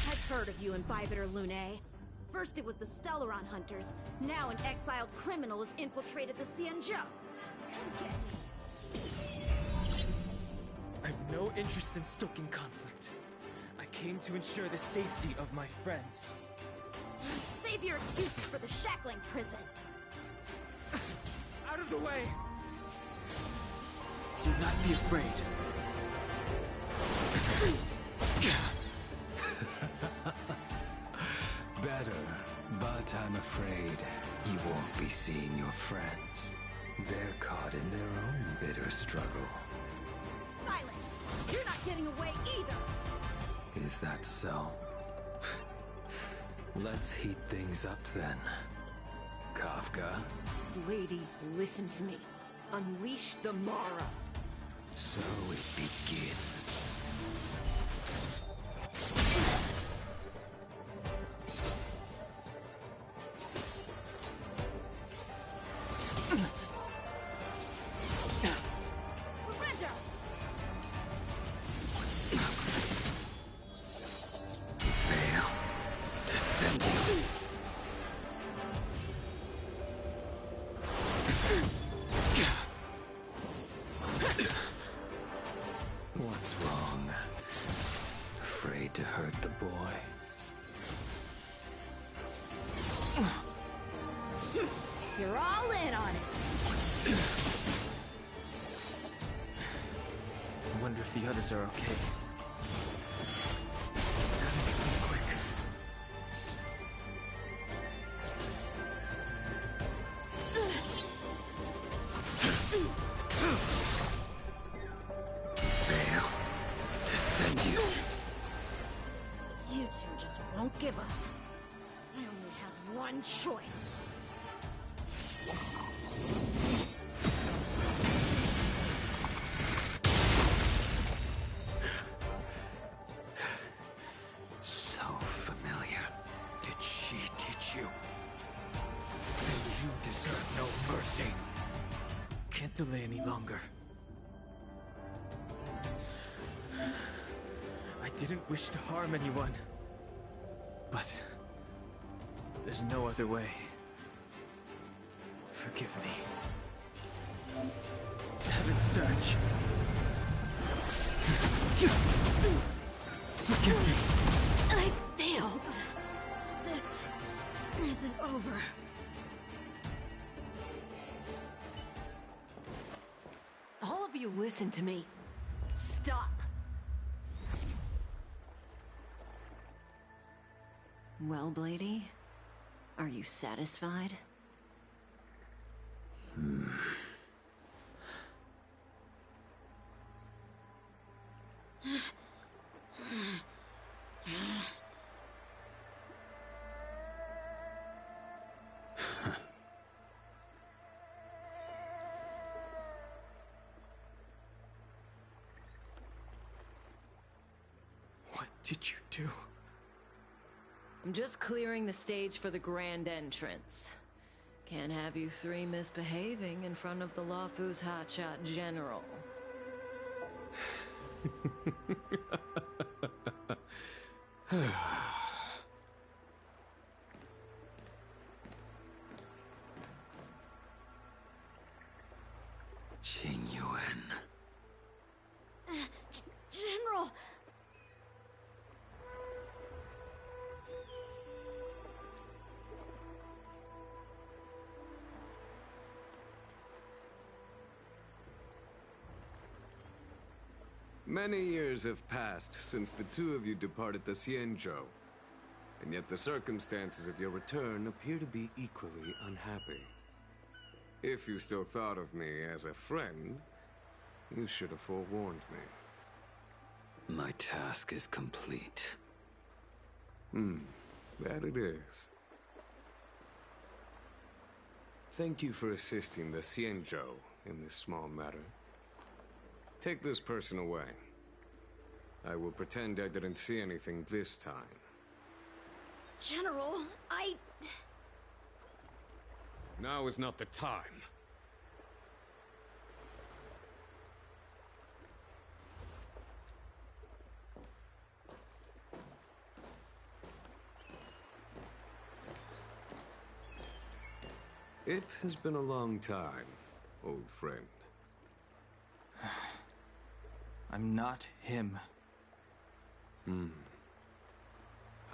I've heard of you, Imbibitor Lunae. First it was the Stellaron hunters, now an exiled criminal has infiltrated the Xianzhou. Come get me. I have no interest in stoking conflict. I came to ensure the safety of my friends. Save your excuses for the shackling prison. Out of the way! Do not be afraid. Better, but I'm afraid you won't be seeing your friends. They're caught in their own bitter struggle. Silence! You're not getting away either! Is that so? Let's heat things up then. Kafka? Lady, listen to me. Unleash the Mara. So it begins. Surrender! Fail to send you. What's wrong? Afraid to hurt the boy? You're all in on it! I wonder if the others are okay. Fail to send you. You two just won't give up. I only have one choice. So familiar. Did she teach you? Then you deserve no mercy. Can't delay any longer. I didn't wish to harm anyone. But there's no other way. Forgive me. failed search. Forgive me. I failed. This isn't over. All of you listen to me. Stop. Well, Blady, are you satisfied? What did you do? I'm just clearing the stage for the grand entrance. Can't have you three misbehaving in front of the Lawfu's hotshot general. Genuine. General! Many years have passed since the two of you departed the Xianzhou, and yet the circumstances of your return appear to be equally unhappy. If you still thought of me as a friend, you should have forewarned me. My task is complete. That it is. Thank you for assisting the Xianzhou in this small matter. Take this person away. I will pretend I didn't see anything this time. General, Now is not the time. It has been a long time, old friend. I'm not him.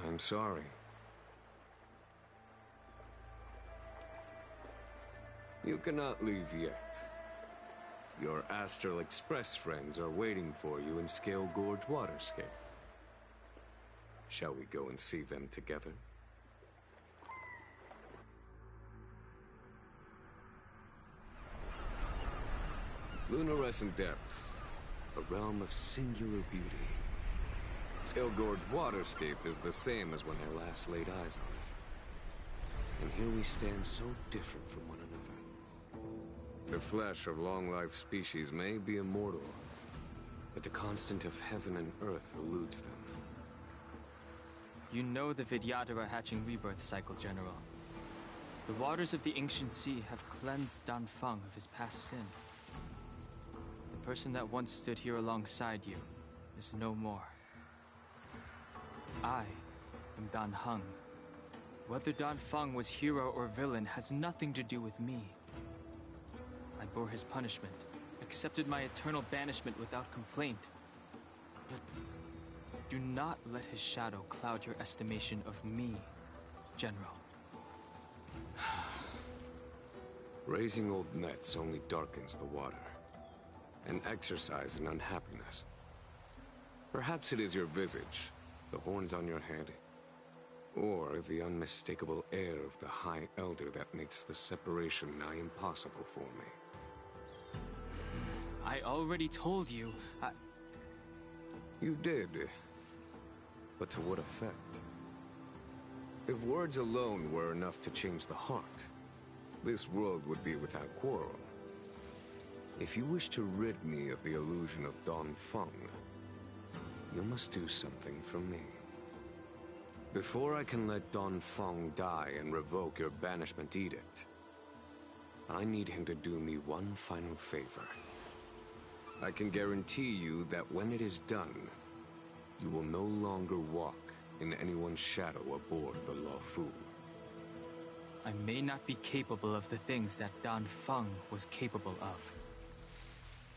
I'm sorry. You cannot leave yet. Your Astral Express friends are waiting for you in Scale Gorge Waterscape. Shall we go and see them together? Luminescent Depths, a realm of singular beauty. Scale Gorge Waterscape is the same as when I last laid eyes on it. And here we stand so different from one another. The flesh of long-life species may be immortal, but the constant of heaven and earth eludes them. You know the Vidyadhara hatching rebirth cycle, General. The waters of the ancient sea have cleansed Danfeng of his past sin. The person that once stood here alongside you is no more. I am Danheng. Whether Danfeng was hero or villain has nothing to do with me. I bore his punishment, accepted my eternal banishment without complaint. But do not let his shadow cloud your estimation of me, General. Raising old nets only darkens the water, an exercise in unhappiness. Perhaps it is your visage, the horns on your head, or the unmistakable air of the High Elder that makes the separation nigh impossible for me. I already told you, You did. But to what effect? If words alone were enough to change the heart, this world would be without quarrel. If you wish to rid me of the illusion of Danfeng, you must do something for me. Before I can let Danfeng die and revoke your banishment edict, I need him to do me one final favor. I can guarantee you that when it is done, you will no longer walk in anyone's shadow aboard the Lawfu. I may not be capable of the things that Danfeng was capable of.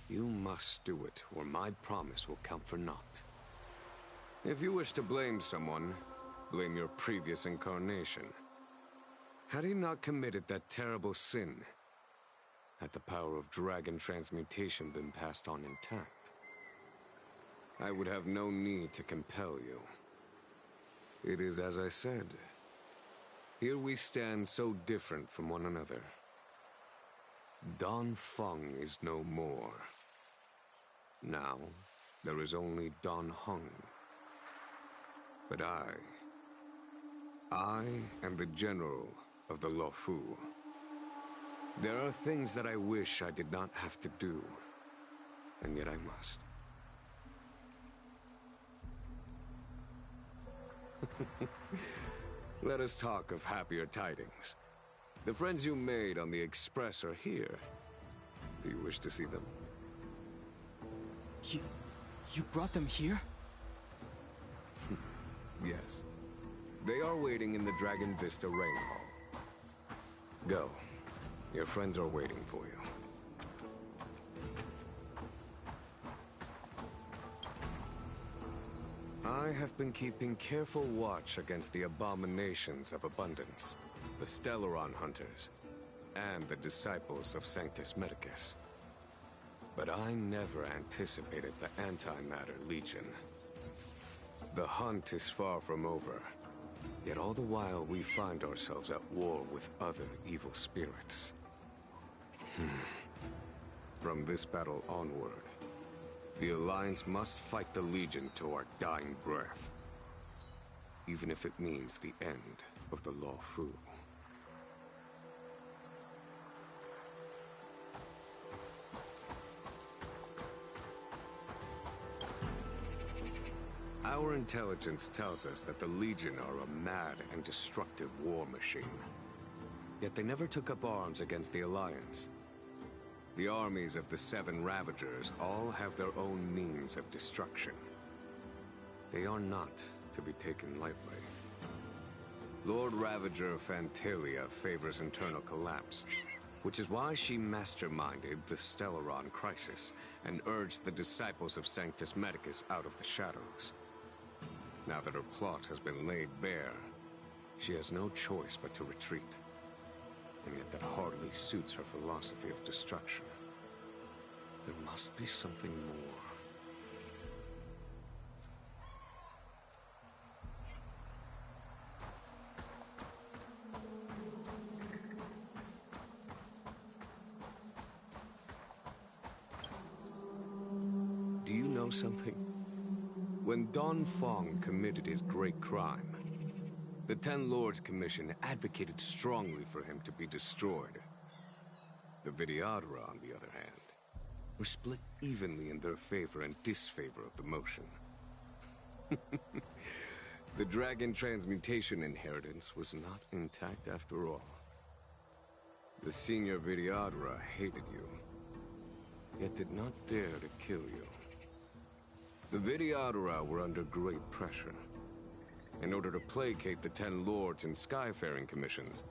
You must do it, or my promise will count for naught. If you wish to blame someone, blame your previous incarnation. Had he not committed that terrible sin, had the power of dragon transmutation been passed on intact, I would have no need to compel you. It is as I said. Here we stand so different from one another. Don Feng is no more. Now, there is only Don Heng. But I am the general of the Luofu. There are things that I wish I did not have to do, and yet I must. Let us talk of happier tidings. The friends you made on the Express are here. Do you wish to see them? You brought them here? Yes. They are waiting in the Dragon Vista Rain Hall. Go. Your friends are waiting for you. I have been keeping careful watch against the abominations of abundance, the Stellaron Hunters, and the disciples of Sanctus Medicus. But I never anticipated the Antimatter Legion. The hunt is far from over, yet all the while we find ourselves at war with other evil spirits. From this battle onward, the Alliance must fight the Legion to our dying breath, even if it means the end of the Luofu. Our intelligence tells us that the Legion are a mad and destructive war machine. Yet they never took up arms against the Alliance. The armies of the Seven Ravagers all have their own means of destruction. They are not to be taken lightly. Lord Ravager Fantalia favors internal collapse, which is why she masterminded the Stellaron crisis and urged the disciples of Sanctus Medicus out of the shadows. Now that her plot has been laid bare, she has no choice but to retreat. And yet that hardly suits her philosophy of destruction. There must be something more. Do you know something? When Don Feng committed his great crime, the Ten Lords Commission advocated strongly for him to be destroyed. The Vidyadhara, on the other hand, were split evenly in their favor and disfavor of the motion. The dragon transmutation inheritance was not intact after all. The senior Vidyadhara hated you, yet did not dare to kill you. The Vidyadhara were under great pressure. In order to placate the Ten Lords and Skyfaring Commissions,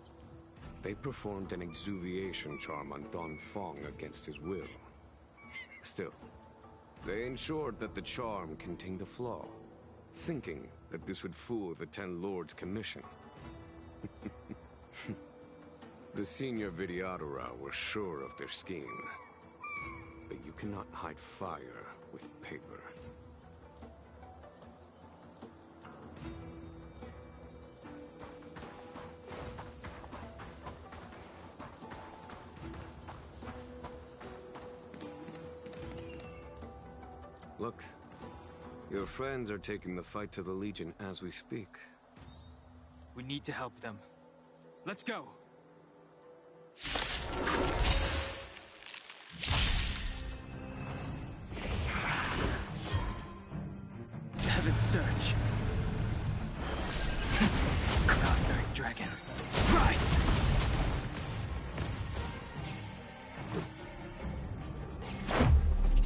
they performed an exuviation charm on Don Feng against his will. Still, they ensured that the charm contained a flaw, thinking that this would fool the Ten Lords Commission. The senior Vidyadhara were sure of their scheme, but you cannot hide fire with paper. Look, your friends are taking the fight to the Legion as we speak. We need to help them. Let's go! Heaven's Surge. Cloud-Night Dragon. Rise!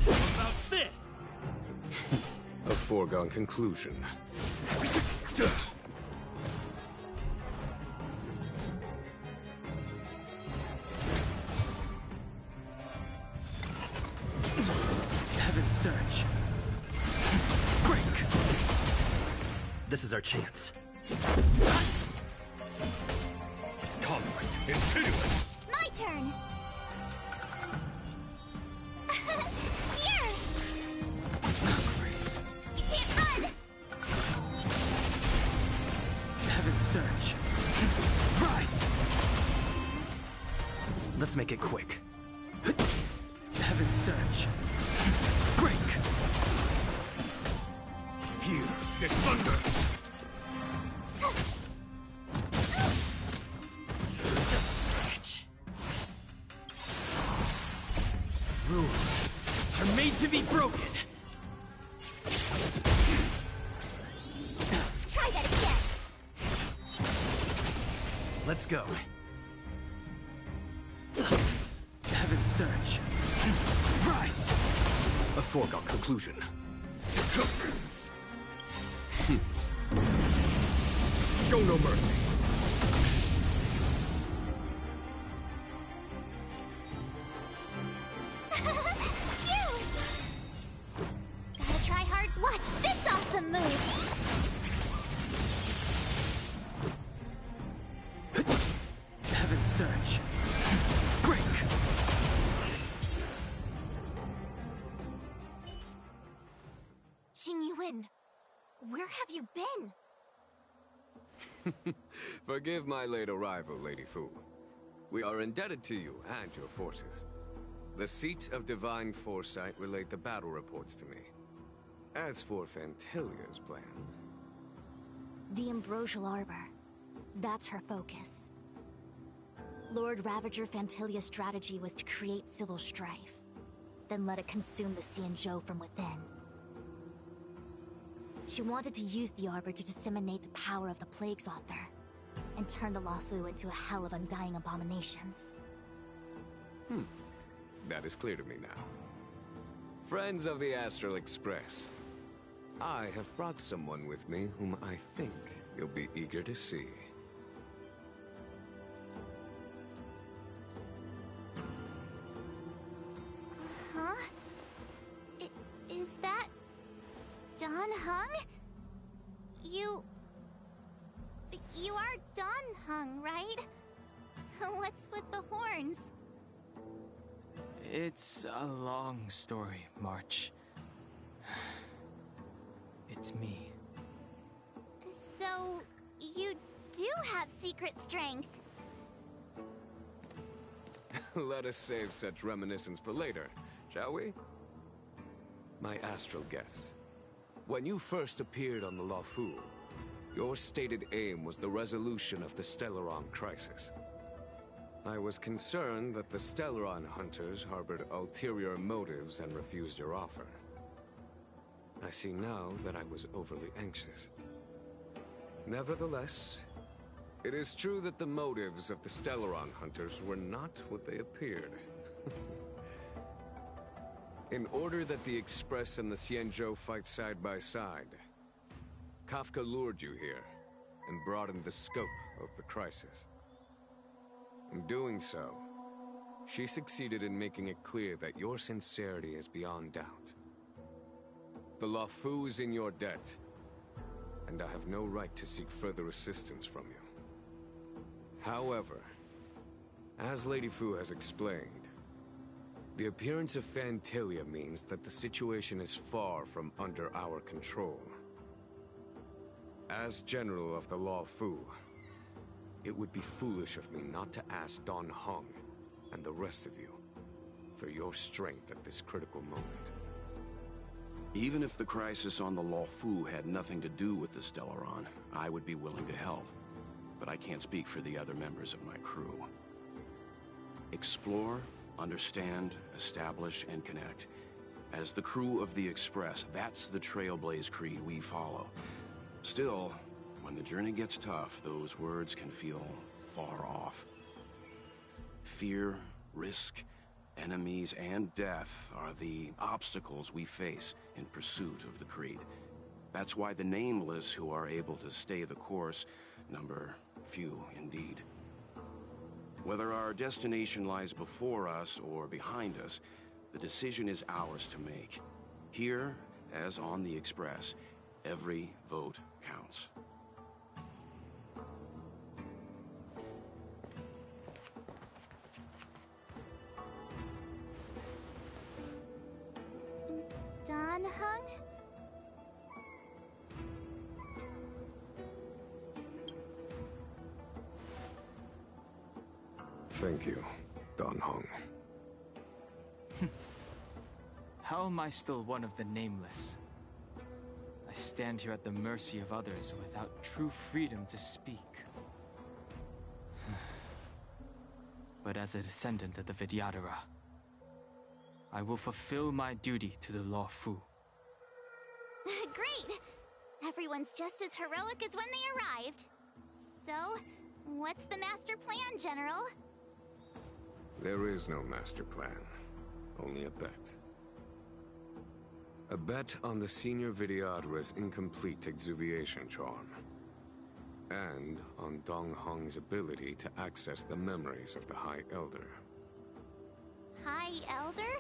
How about this? A foregone conclusion. surge. Break! This is our chance. Conflict is pitiless! My turn! Here! You can't run! Heaven surge. Rise! Let's make it quick. Heaven surge. Break! Here is thunder! Rules are made to be broken. Try that again! Let's go. Heaven surge. Rise! A foregone conclusion. Show no mercy. Gotta try hard to watch this awesome move! Heaven surge. Break! Jing Yuan, where have you been? Forgive my late arrival, Lady Fu. We are indebted to you and your forces. The seat of divine foresight relayed the battle reports to me. As for Fantilia's plan... The Ambrosial Arbor. That's her focus. Lord Ravager Fantilia's strategy was to create civil strife, then let it consume the Xianzhou from within. She wanted to use the Arbor to disseminate the power of the Plague's author, and turn the Luofu into a hell of undying abominations. That is clear to me now. Friends of the Astral Express, I have brought someone with me whom I think you'll be eager to see. Huh? Is that... Don Hung? You are Don Hung, right? What's with the horns? It's a long story, March. It's me. So, you do have secret strength. Let us save such reminiscence for later, shall we? My astral guests. When you first appeared on the Luofu, your stated aim was the resolution of the Stellaron crisis. I was concerned that the Stellaron hunters harbored ulterior motives and refused your offer. I see now that I was overly anxious. Nevertheless, it is true that the motives of the Stellaron hunters were not what they appeared. In order that the Express and the Xianzhou fight side by side, Kafka lured you here and broadened the scope of the crisis. In doing so, she succeeded in making it clear that your sincerity is beyond doubt. The Luofu is in your debt, and I have no right to seek further assistance from you. However, as Lady Fu has explained, the appearance of Fantilia means that the situation is far from under our control. As General of the Luofu, it would be foolish of me not to ask Don Hung and the rest of you for your strength at this critical moment. Even if the crisis on the Luofu had nothing to do with the Stellaron, I would be willing to help. But I can't speak for the other members of my crew. Explore, understand, establish, and connect. As the crew of the Express, that's the Trailblaze creed we follow. Still, when the journey gets tough, those words can feel far off. Fear, risk, enemies, and death are the obstacles we face in pursuit of the creed. That's why the nameless who are able to stay the course number few indeed. Whether our destination lies before us or behind us, the decision is ours to make. Here, as on the Express, every vote counts. Don Hung? Thank you, Don Hong. How am I still one of the nameless? I stand here at the mercy of others without true freedom to speak. But as a descendant of the Vidyadhara, I will fulfill my duty to the Law Fu. Great! Everyone's just as heroic as when they arrived. So, what's the master plan, General? There is no master plan, only a bet. A bet on the Senior Vidyadhara's incomplete exuviation charm. And on Dong Hong's ability to access the memories of the High Elder. High Elder?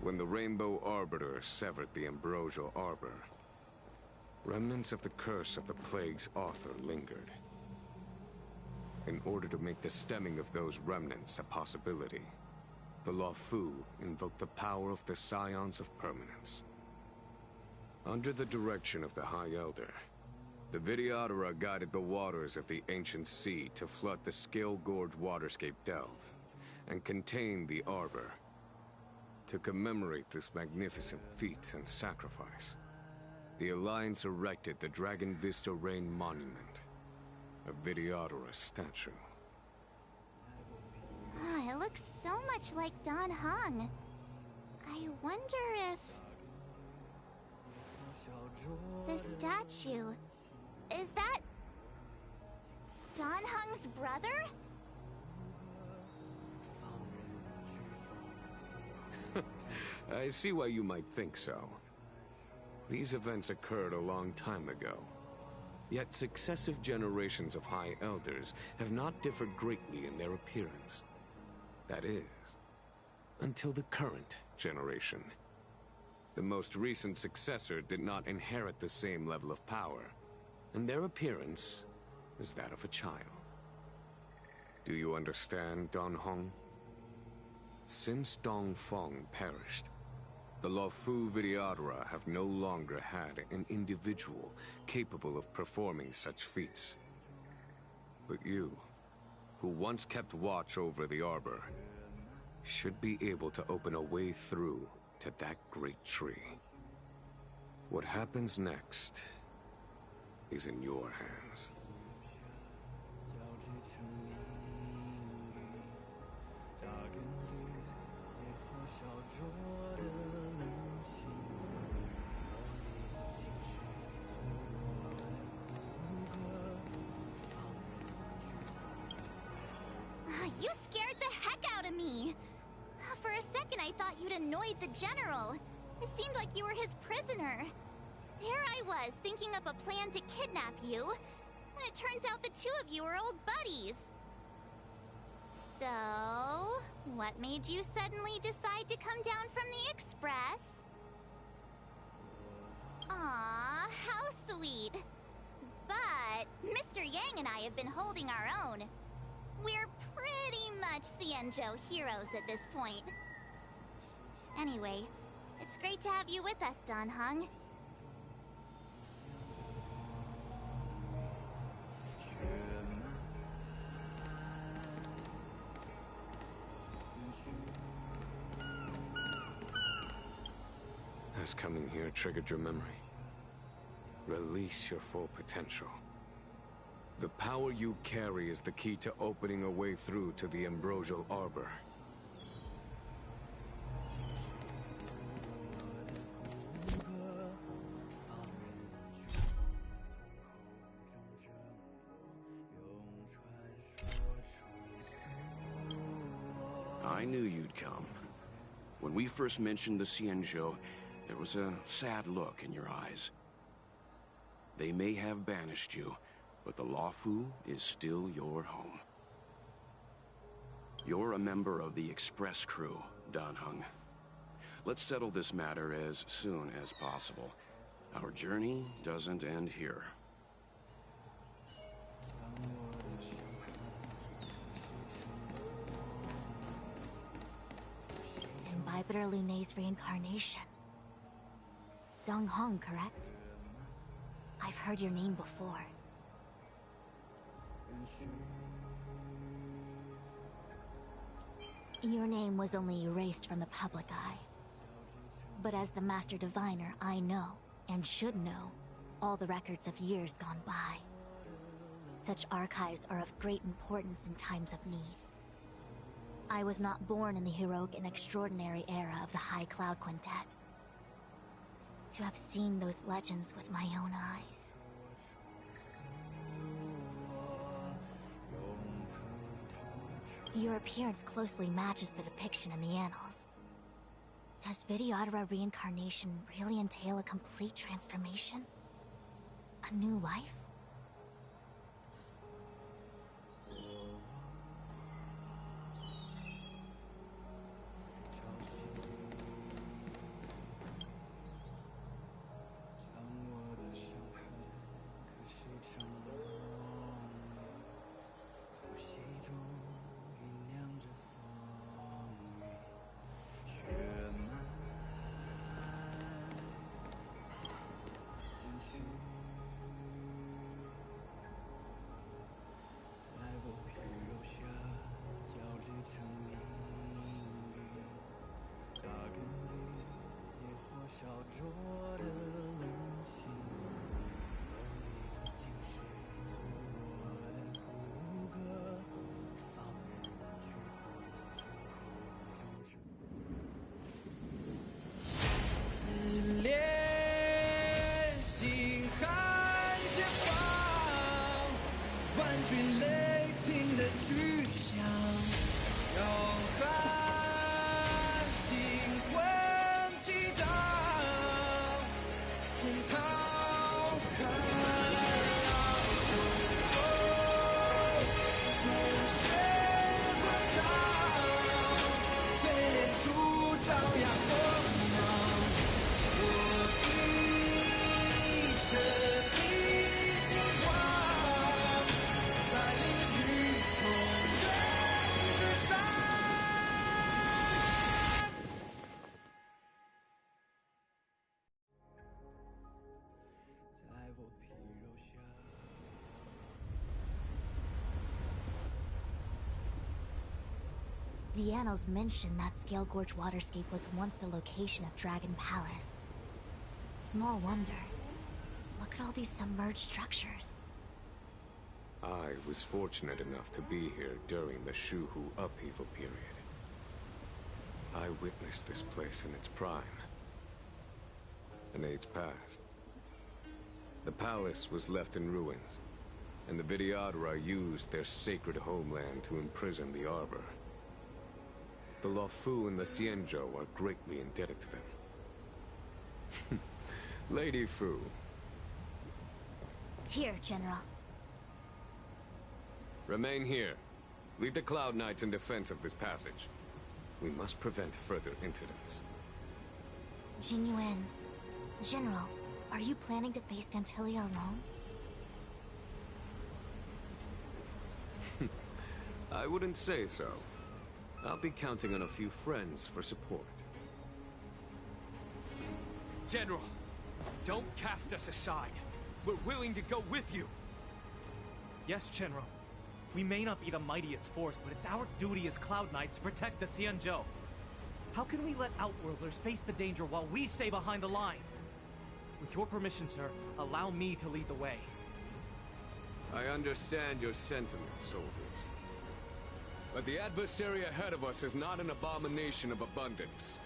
When the Rainbow Arbiter severed the Ambrosial Arbor, remnants of the curse of the Plague's author lingered. In order to make the stemming of those remnants a possibility, the Law Fu invoked the power of the Scions of Permanence. Under the direction of the High Elder, the Vidyadhara guided the waters of the ancient sea to flood the Scale Gorge waterscape delve and contain the Arbor. To commemorate this magnificent feat and sacrifice, the Alliance erected the Dragon Vista Rain Monument, a Vidyadhara statue. Ah, it looks so much like Don Hong. I wonder if... the statue... is that... Don Hong's brother? I see why you might think so. These events occurred a long time ago. Yet successive generations of High Elders have not differed greatly in their appearance. That is, until the current generation. The most recent successor did not inherit the same level of power, and their appearance is that of a child. Do you understand, Don Hong? Since Dong Feng perished, the Law Fu Vidyadhara have no longer had an individual capable of performing such feats. But you, who once kept watch over the Arbor, should be able to open a way through to that great tree. What happens next is in your hands. You scared the heck out of me! For a second I thought you'd annoyed the General. It seemed like you were his prisoner. There I was, thinking up a plan to kidnap you. And it turns out the two of you are old buddies. So, what made you suddenly decide to come down from the Express? Aw, how sweet. But Mr. Yang and I have been holding our own. We're pretty much Xianzhou heroes at this point. Anyway, it's great to have you with us, Don Hong. Has coming here triggered your memory? Release your full potential. The power you carry is the key to opening a way through to the Ambrosial Arbor. I knew you'd come. When we first mentioned the Xianzhou, there was a sad look in your eyes. They may have banished you, but the Lawfu is still your home. You're a member of the Express crew, Dan Heng. Let's settle this matter as soon as possible. Our journey doesn't end here. Imbibitor Lunay's reincarnation. Dong Hong, correct? I've heard your name before. Your name was only erased from the public eye. But as the Master Diviner, I know, and should know, all the records of years gone by. Such archives are of great importance in times of need. I was not born in the heroic and extraordinary era of the High Cloud Quintet. To have seen those legends with my own eyes. Your appearance closely matches the depiction in the annals. Does Videodora reincarnation really entail a complete transformation? A new life? The annals mention that Scale Gorge waterscape was once the location of Dragon Palace. Small wonder. Look at all these submerged structures. I was fortunate enough to be here during the Shuhu upheaval period. I witnessed this place in its prime. An age passed. The palace was left in ruins, and the Videodora used their sacred homeland to imprison the Arbor. The Lawfu and the Xianzhou are greatly indebted to them. Lady Fu. Here, General. Remain here. Lead the Cloud Knights in defense of this passage. We must prevent further incidents. Jing Yuan. General, are you planning to face Vantilia alone? I wouldn't say so. I'll be counting on a few friends for support. General, don't cast us aside. We're willing to go with you. Yes, General. We may not be the mightiest force, but it's our duty as Cloud Knights to protect the Xianzhou. How can we let Outworlders face the danger while we stay behind the lines? With your permission, sir, allow me to lead the way. I understand your sentiments, soldiers. But the adversary ahead of us is not an abomination of abundance.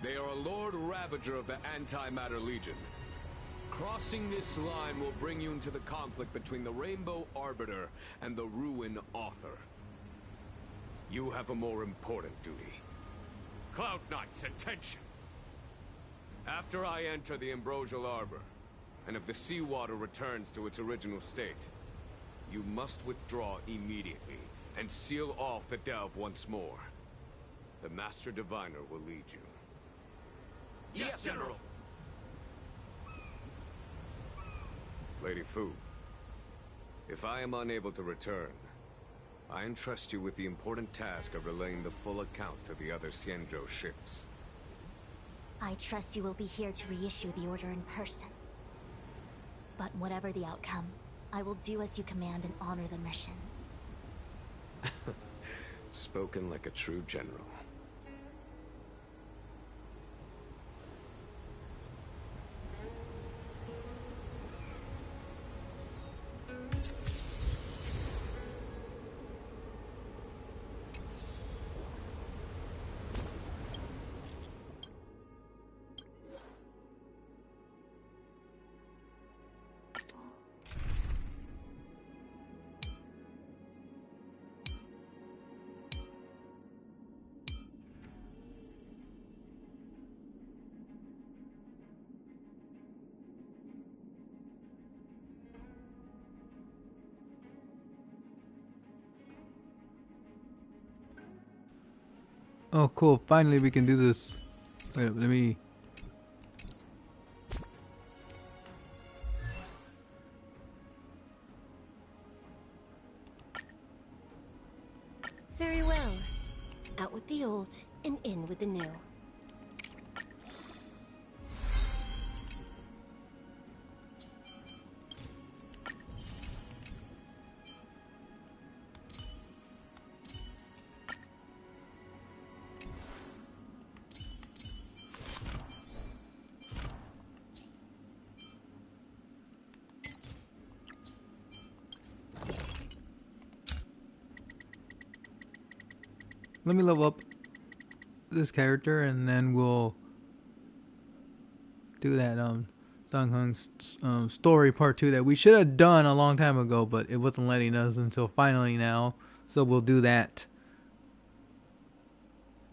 They are a Lord Ravager of the Antimatter Legion. Crossing this line will bring you into the conflict between the Rainbow Arbiter and the Ruin Author. You have a more important duty. Cloud Knights, attention! After I enter the Ambrosial Arbor, and if the seawater returns to its original state, You must withdraw immediately and seal off the delve once more. The Master Diviner will lead you. Yes, General! Lady Fu, if I am unable to return, I entrust you with the important task of relaying the full account to the other Xianzhou ships. I trust you will be here to reissue the order in person. But whatever the outcome, I will do as you command and honor the mission. Spoken like a true general. Oh, cool. Finally, we can do this. Wait up, let me... Very well. Out with the old and in with the new. Let me level up this character and then we'll do that Dong Hung's story part 2 that we should have done a long time ago, but it wasn't letting us until finally now. So we'll do that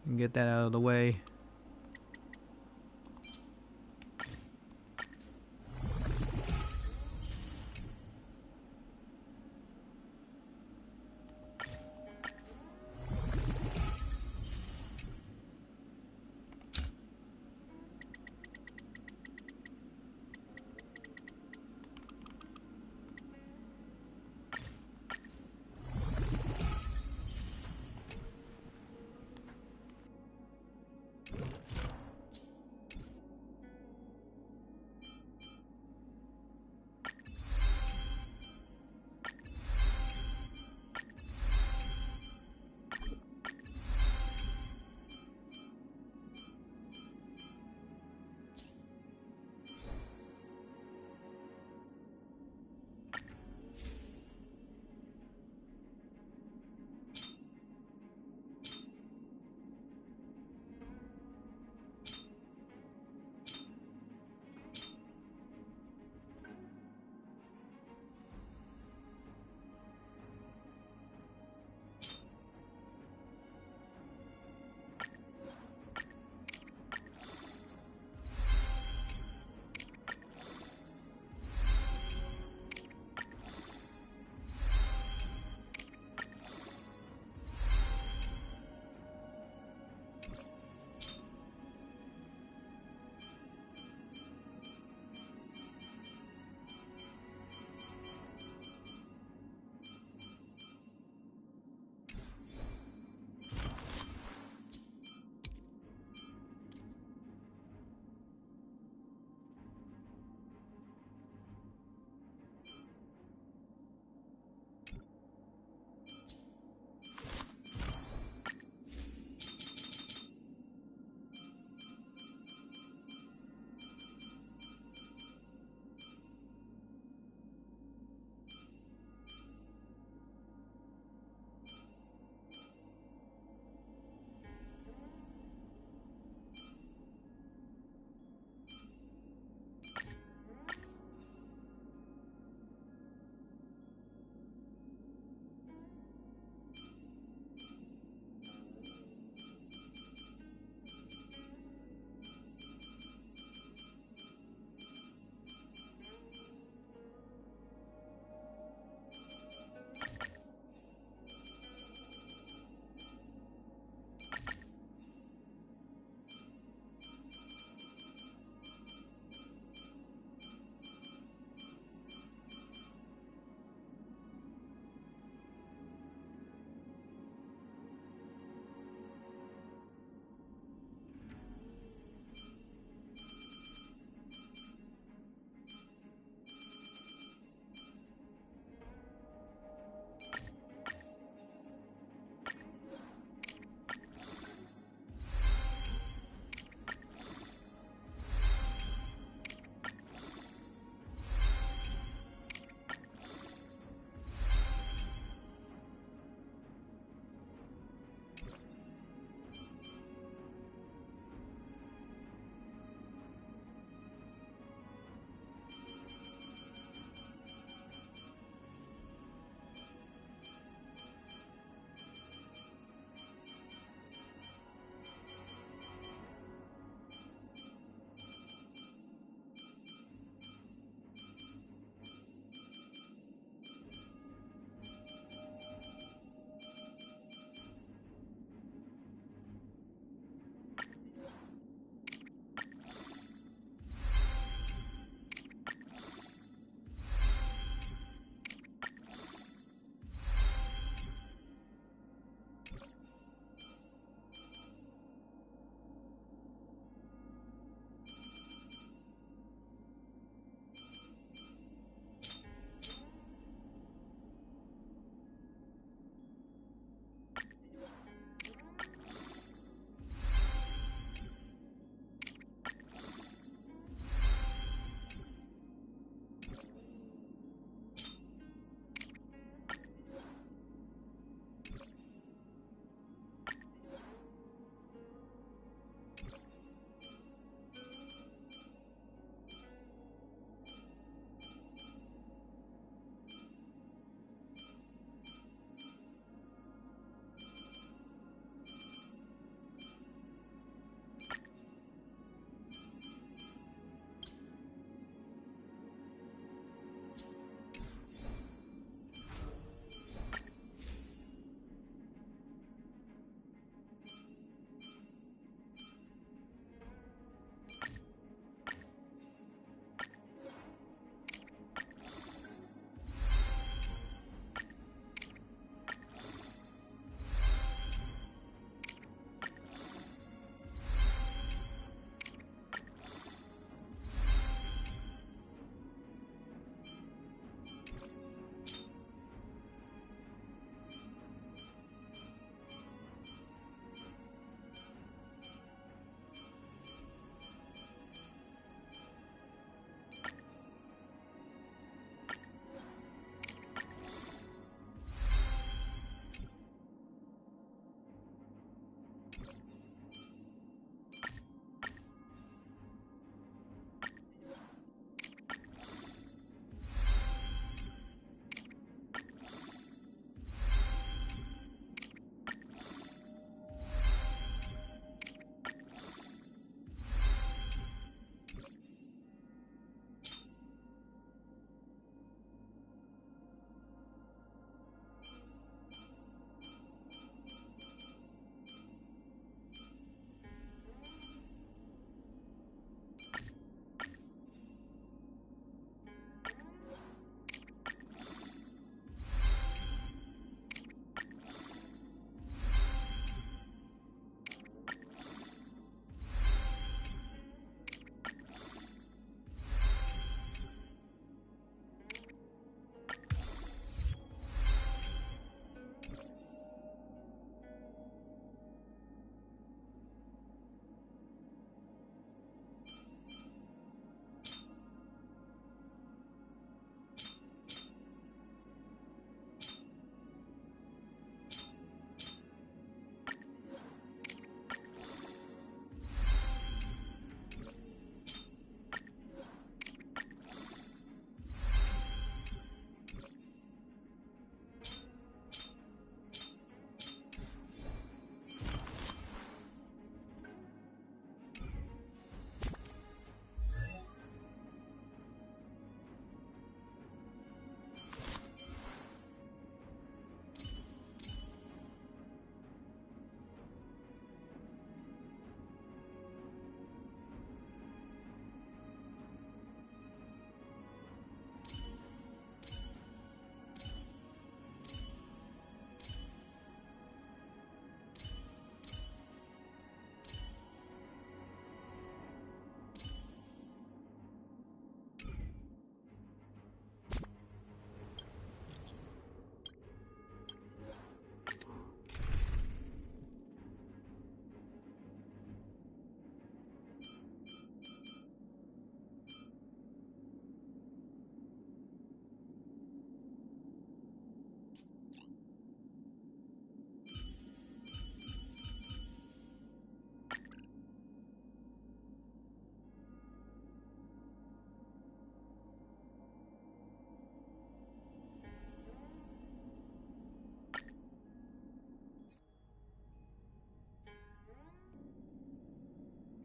and get that out of the way.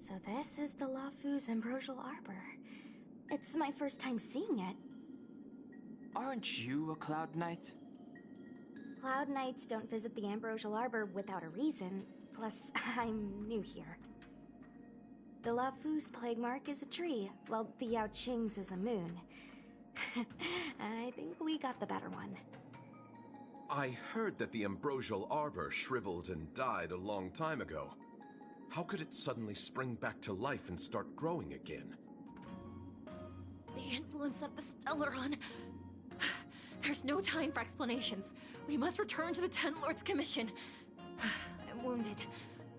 So this is the Lafu's Ambrosial Arbor. It's my first time seeing it. Aren't you a Cloud Knight? Cloud Knights don't visit the Ambrosial Arbor without a reason, plus I'm new here. The Lafu's plague mark is a tree, while the Yao Qing's is a moon. I think we got the better one. I heard that the Ambrosial Arbor shriveled and died a long time ago. How could it suddenly spring back to life and start growing again? The influence of the Stellaron. There's no time for explanations. We must return to the Ten Lords Commission. I'm wounded.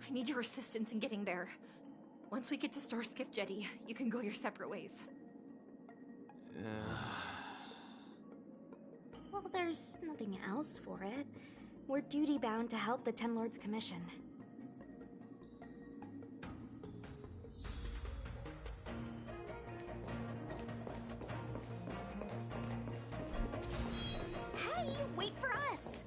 I need your assistance in getting there. Once we get to Starskiff Jetty, you can go your separate ways. Well, there's nothing else for it. We're duty-bound to help the Ten Lords Commission. Hey, wait for us!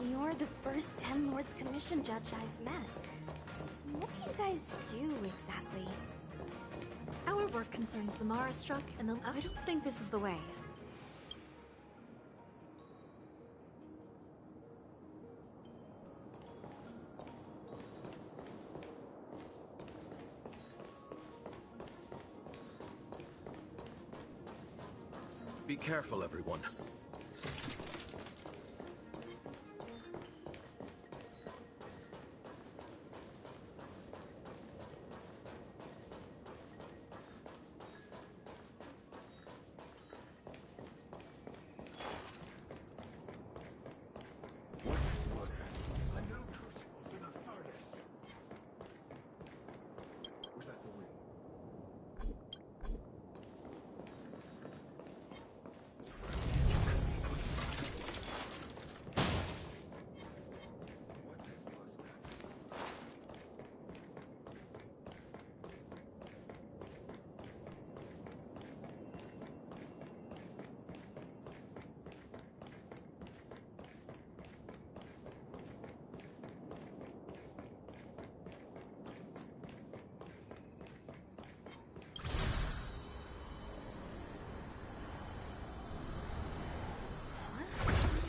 You're the first Ten Lords Commission judge I've met. What do you guys do, exactly? Our work concerns the Mara Struck, and the... I don't think this is the way. Be careful, everyone.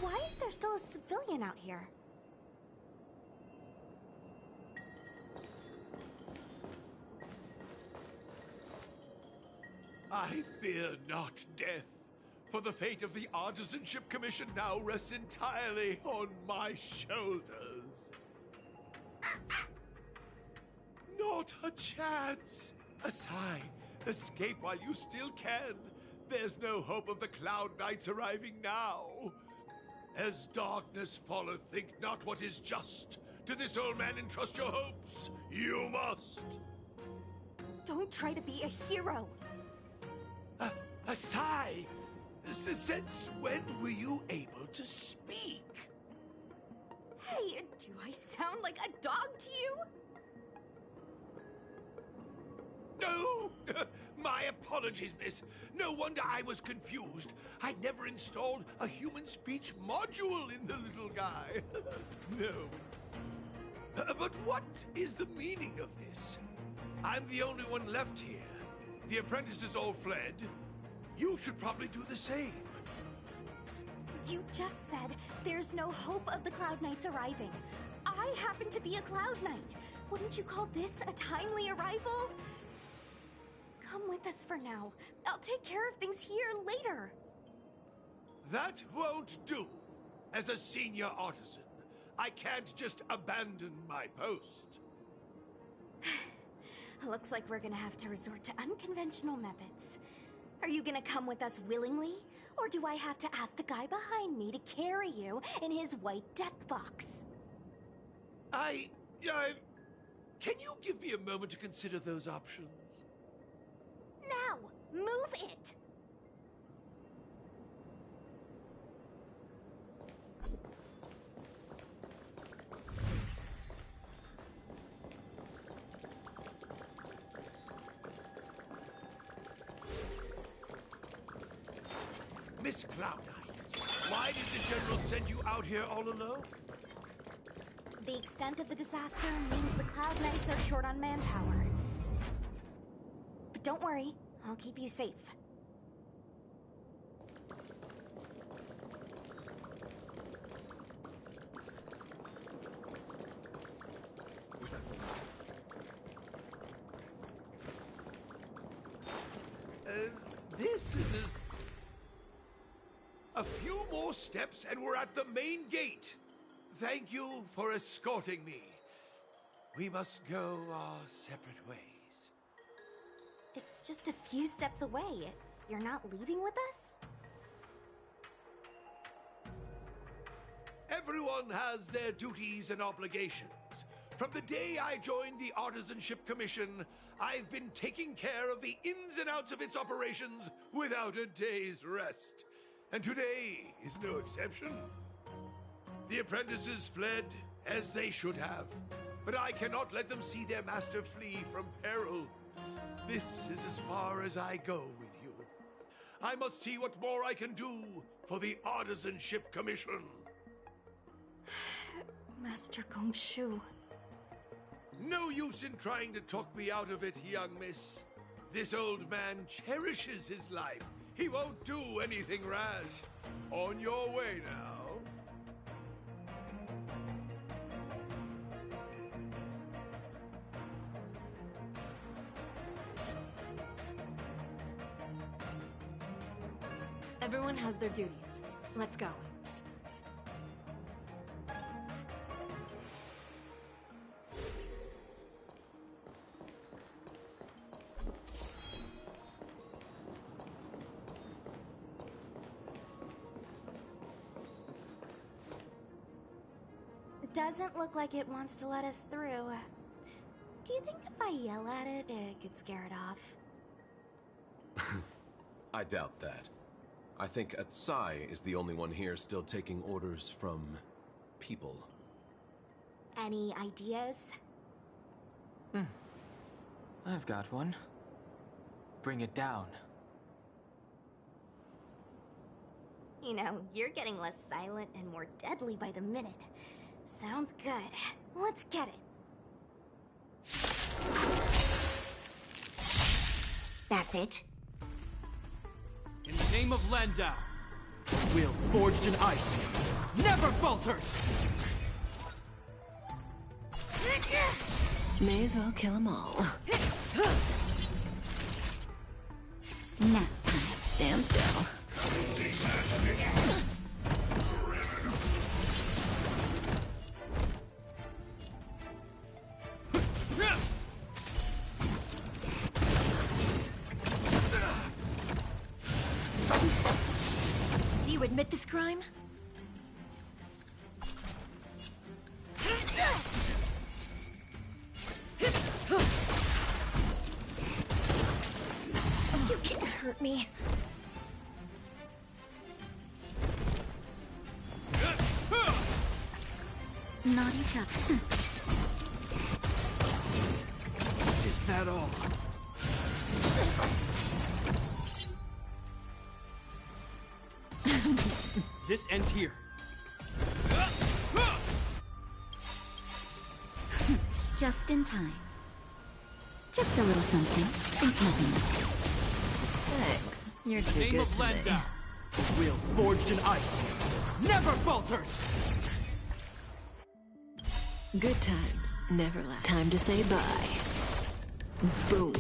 Why is there still a civilian out here? I fear not death, for the fate of the Artisanship Commission now rests entirely on my shoulders. Not a chance! Asai, escape while you still can. There's no hope of the Cloud Knights arriving now. As darkness falleth, think not what is just. To this old man entrust your hopes. You must. Don't try to be a hero. Asai, since when were you able to speak? Hey, do I sound like a dog to you? No! My apologies, miss. No wonder I was confused. I never installed a human speech module in the little guy. No. But what is the meaning of this? I'm the only one left here. The apprentices all fled. You should probably do the same. You just said there's no hope of the Cloud Knights arriving. I happen to be a Cloud Knight. Wouldn't you call this a timely arrival? Come with us for now. I'll take care of things here later. That won't do. As a senior artisan, I can't just abandon my post. Looks like we're gonna have to resort to unconventional methods. Are you gonna come with us willingly? Or do I have to ask the guy behind me to carry you in his white death box? Can you give me a moment to consider those options? Now! Move it! Miss Cloud Knight, why did the General send you out here all alone? The extent of the disaster means the Cloud Knights are short on manpower. But don't worry, I'll keep you safe. This is a few more steps and we're at the main gate. Thank you for escorting me. We must go our separate ways. It's just a few steps away. You're not leaving with us? Everyone has their duties and obligations. From the day I joined the Artisanship Commission, I've been taking care of the ins and outs of its operations without a day's rest. And today is no exception. The apprentices fled, as they should have. But I cannot let them see their master flee from peril. This is as far as I go with you. I must see what more I can do for the Artisanship Commission. Master Gongshu. No use in trying to talk me out of it, young miss. This old man cherishes his life. He won't do anything rash. On your way now. Everyone has their duties. Let's go. It doesn't look like it wants to let us through. Do you think if I yell at it, it could scare it off? I doubt that. I think Atsai is the only one here still taking orders from people. Any ideas? I've got one. Bring it down. You know, you're getting less silent and more deadly by the minute. Sounds good. Let's get it. That's it. In the name of Landau, will forged in ice never falters! May as well kill them all. Now, stand still. do you admit this crime? You can't hurt me. Not each other. Is that all? This ends here. Just in time. Just a little something. Think nothing of it. Thanks. You're too Name good of to me. Landau, will forged in ice never falters! Good times never last. Time to say bye. Boom.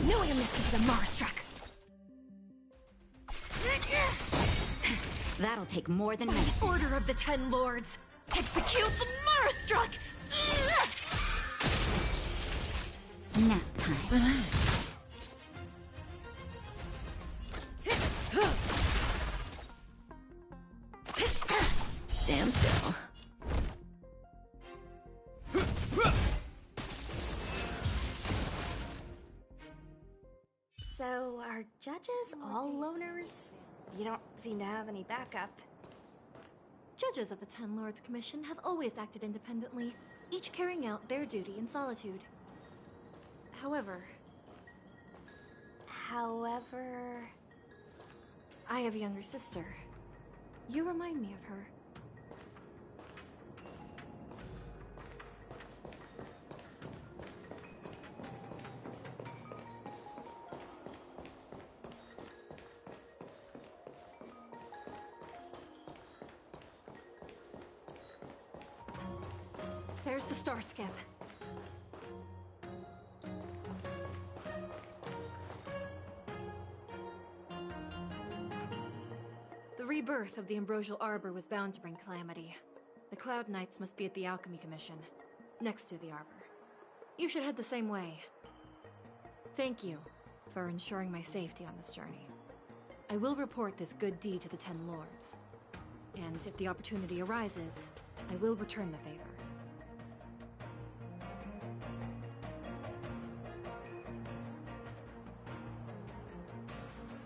Knew I missed it to the Marstruck. That'll take more than minutes. Order of the Ten Lords! Execute the Marstruck! Nap time. Relax. Stand still. So, are judges all loners? You don't seem to have any backup. Judges of the Ten Lords Commission have always acted independently, each carrying out their duty in solitude. However, I have a younger sister. You remind me of her. There's the star skiff. The rebirth of the Ambrosial Arbor was bound to bring calamity. The Cloud Knights must be at the Alchemy Commission, next to the Arbor. You should head the same way. Thank you for ensuring my safety on this journey. I will report this good deed to the Ten Lords. And if the opportunity arises, I will return the favor.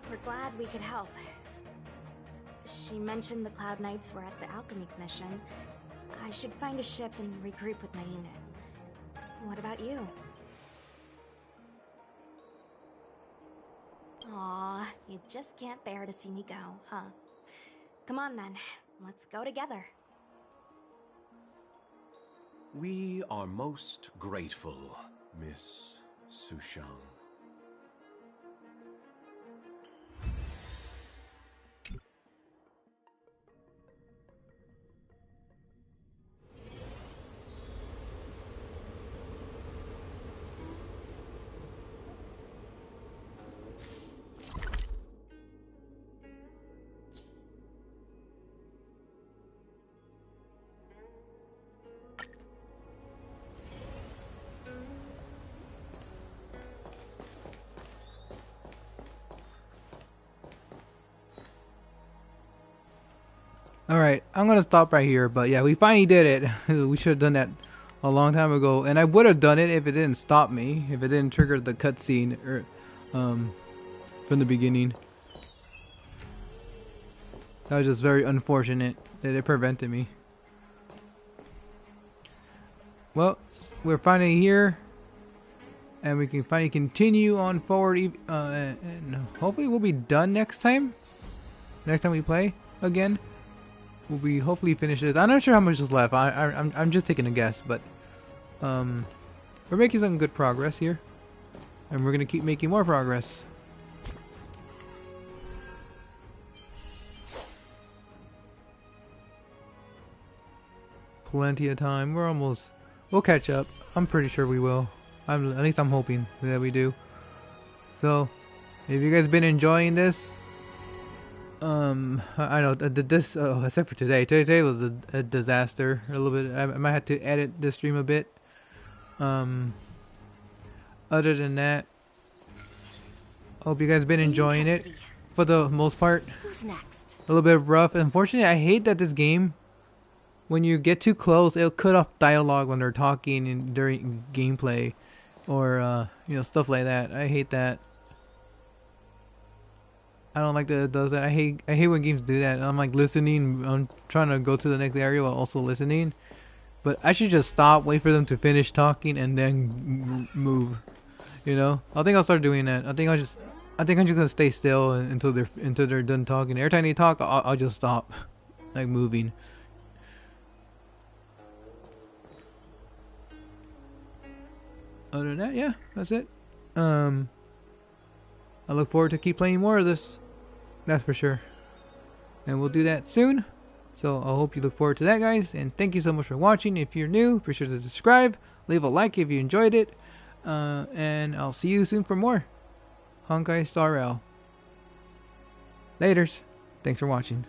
We're glad we could help. She mentioned the Cloud Knights were at the Alchemy Commission. I should find a ship and regroup with my unit. What about you? Aw, you just can't bear to see me go, huh? Come on then, let's go together. We are most grateful, Miss Sushang. Alright, I'm gonna stop right here, but yeah, we finally did it. We should have done that a long time ago, and I would have done it if it didn't stop me, if it didn't trigger the cutscene from the beginning. That was just very unfortunate that it prevented me. Well, we're finally here, and we can finally continue on forward, and hopefully we'll be done next time. Next time we play again. We'll be hopefully finish this. I'm not sure how much is left. I'm just taking a guess, but we're making some good progress here, and we're gonna keep making more progress. Plenty of time. We'll catch up. I'm pretty sure we will. At least I'm hoping that we do. So, if you guys been enjoying this. I know this except for today. Today was a disaster. A little bit. I might have to edit this stream a bit. Other than that, hope you guys been enjoying it for the most part. Who's next? A little bit rough. Unfortunately, I hate that this game, when you get too close, it'll cut off dialogue when they're talking and during gameplay, or you know, stuff like that. I hate that. I don't like that it does that. I hate when games do that. I'm like listening. I'm trying to go to the next area while also listening. But I should just stop, wait for them to finish talking, and then move. You know? I think I'll start doing that. I think I'm just gonna stay still until they're done talking. Every time they talk, I'll just stop, like moving. Other than that, yeah, that's it. I look forward to keep playing more of this. That's for sure. And we'll do that soon. So I hope you look forward to that, guys. And thank you so much for watching. If you're new, be sure to subscribe. Leave a like if you enjoyed it. And I'll see you soon for more Honkai Star Rail. Laters. Thanks for watching.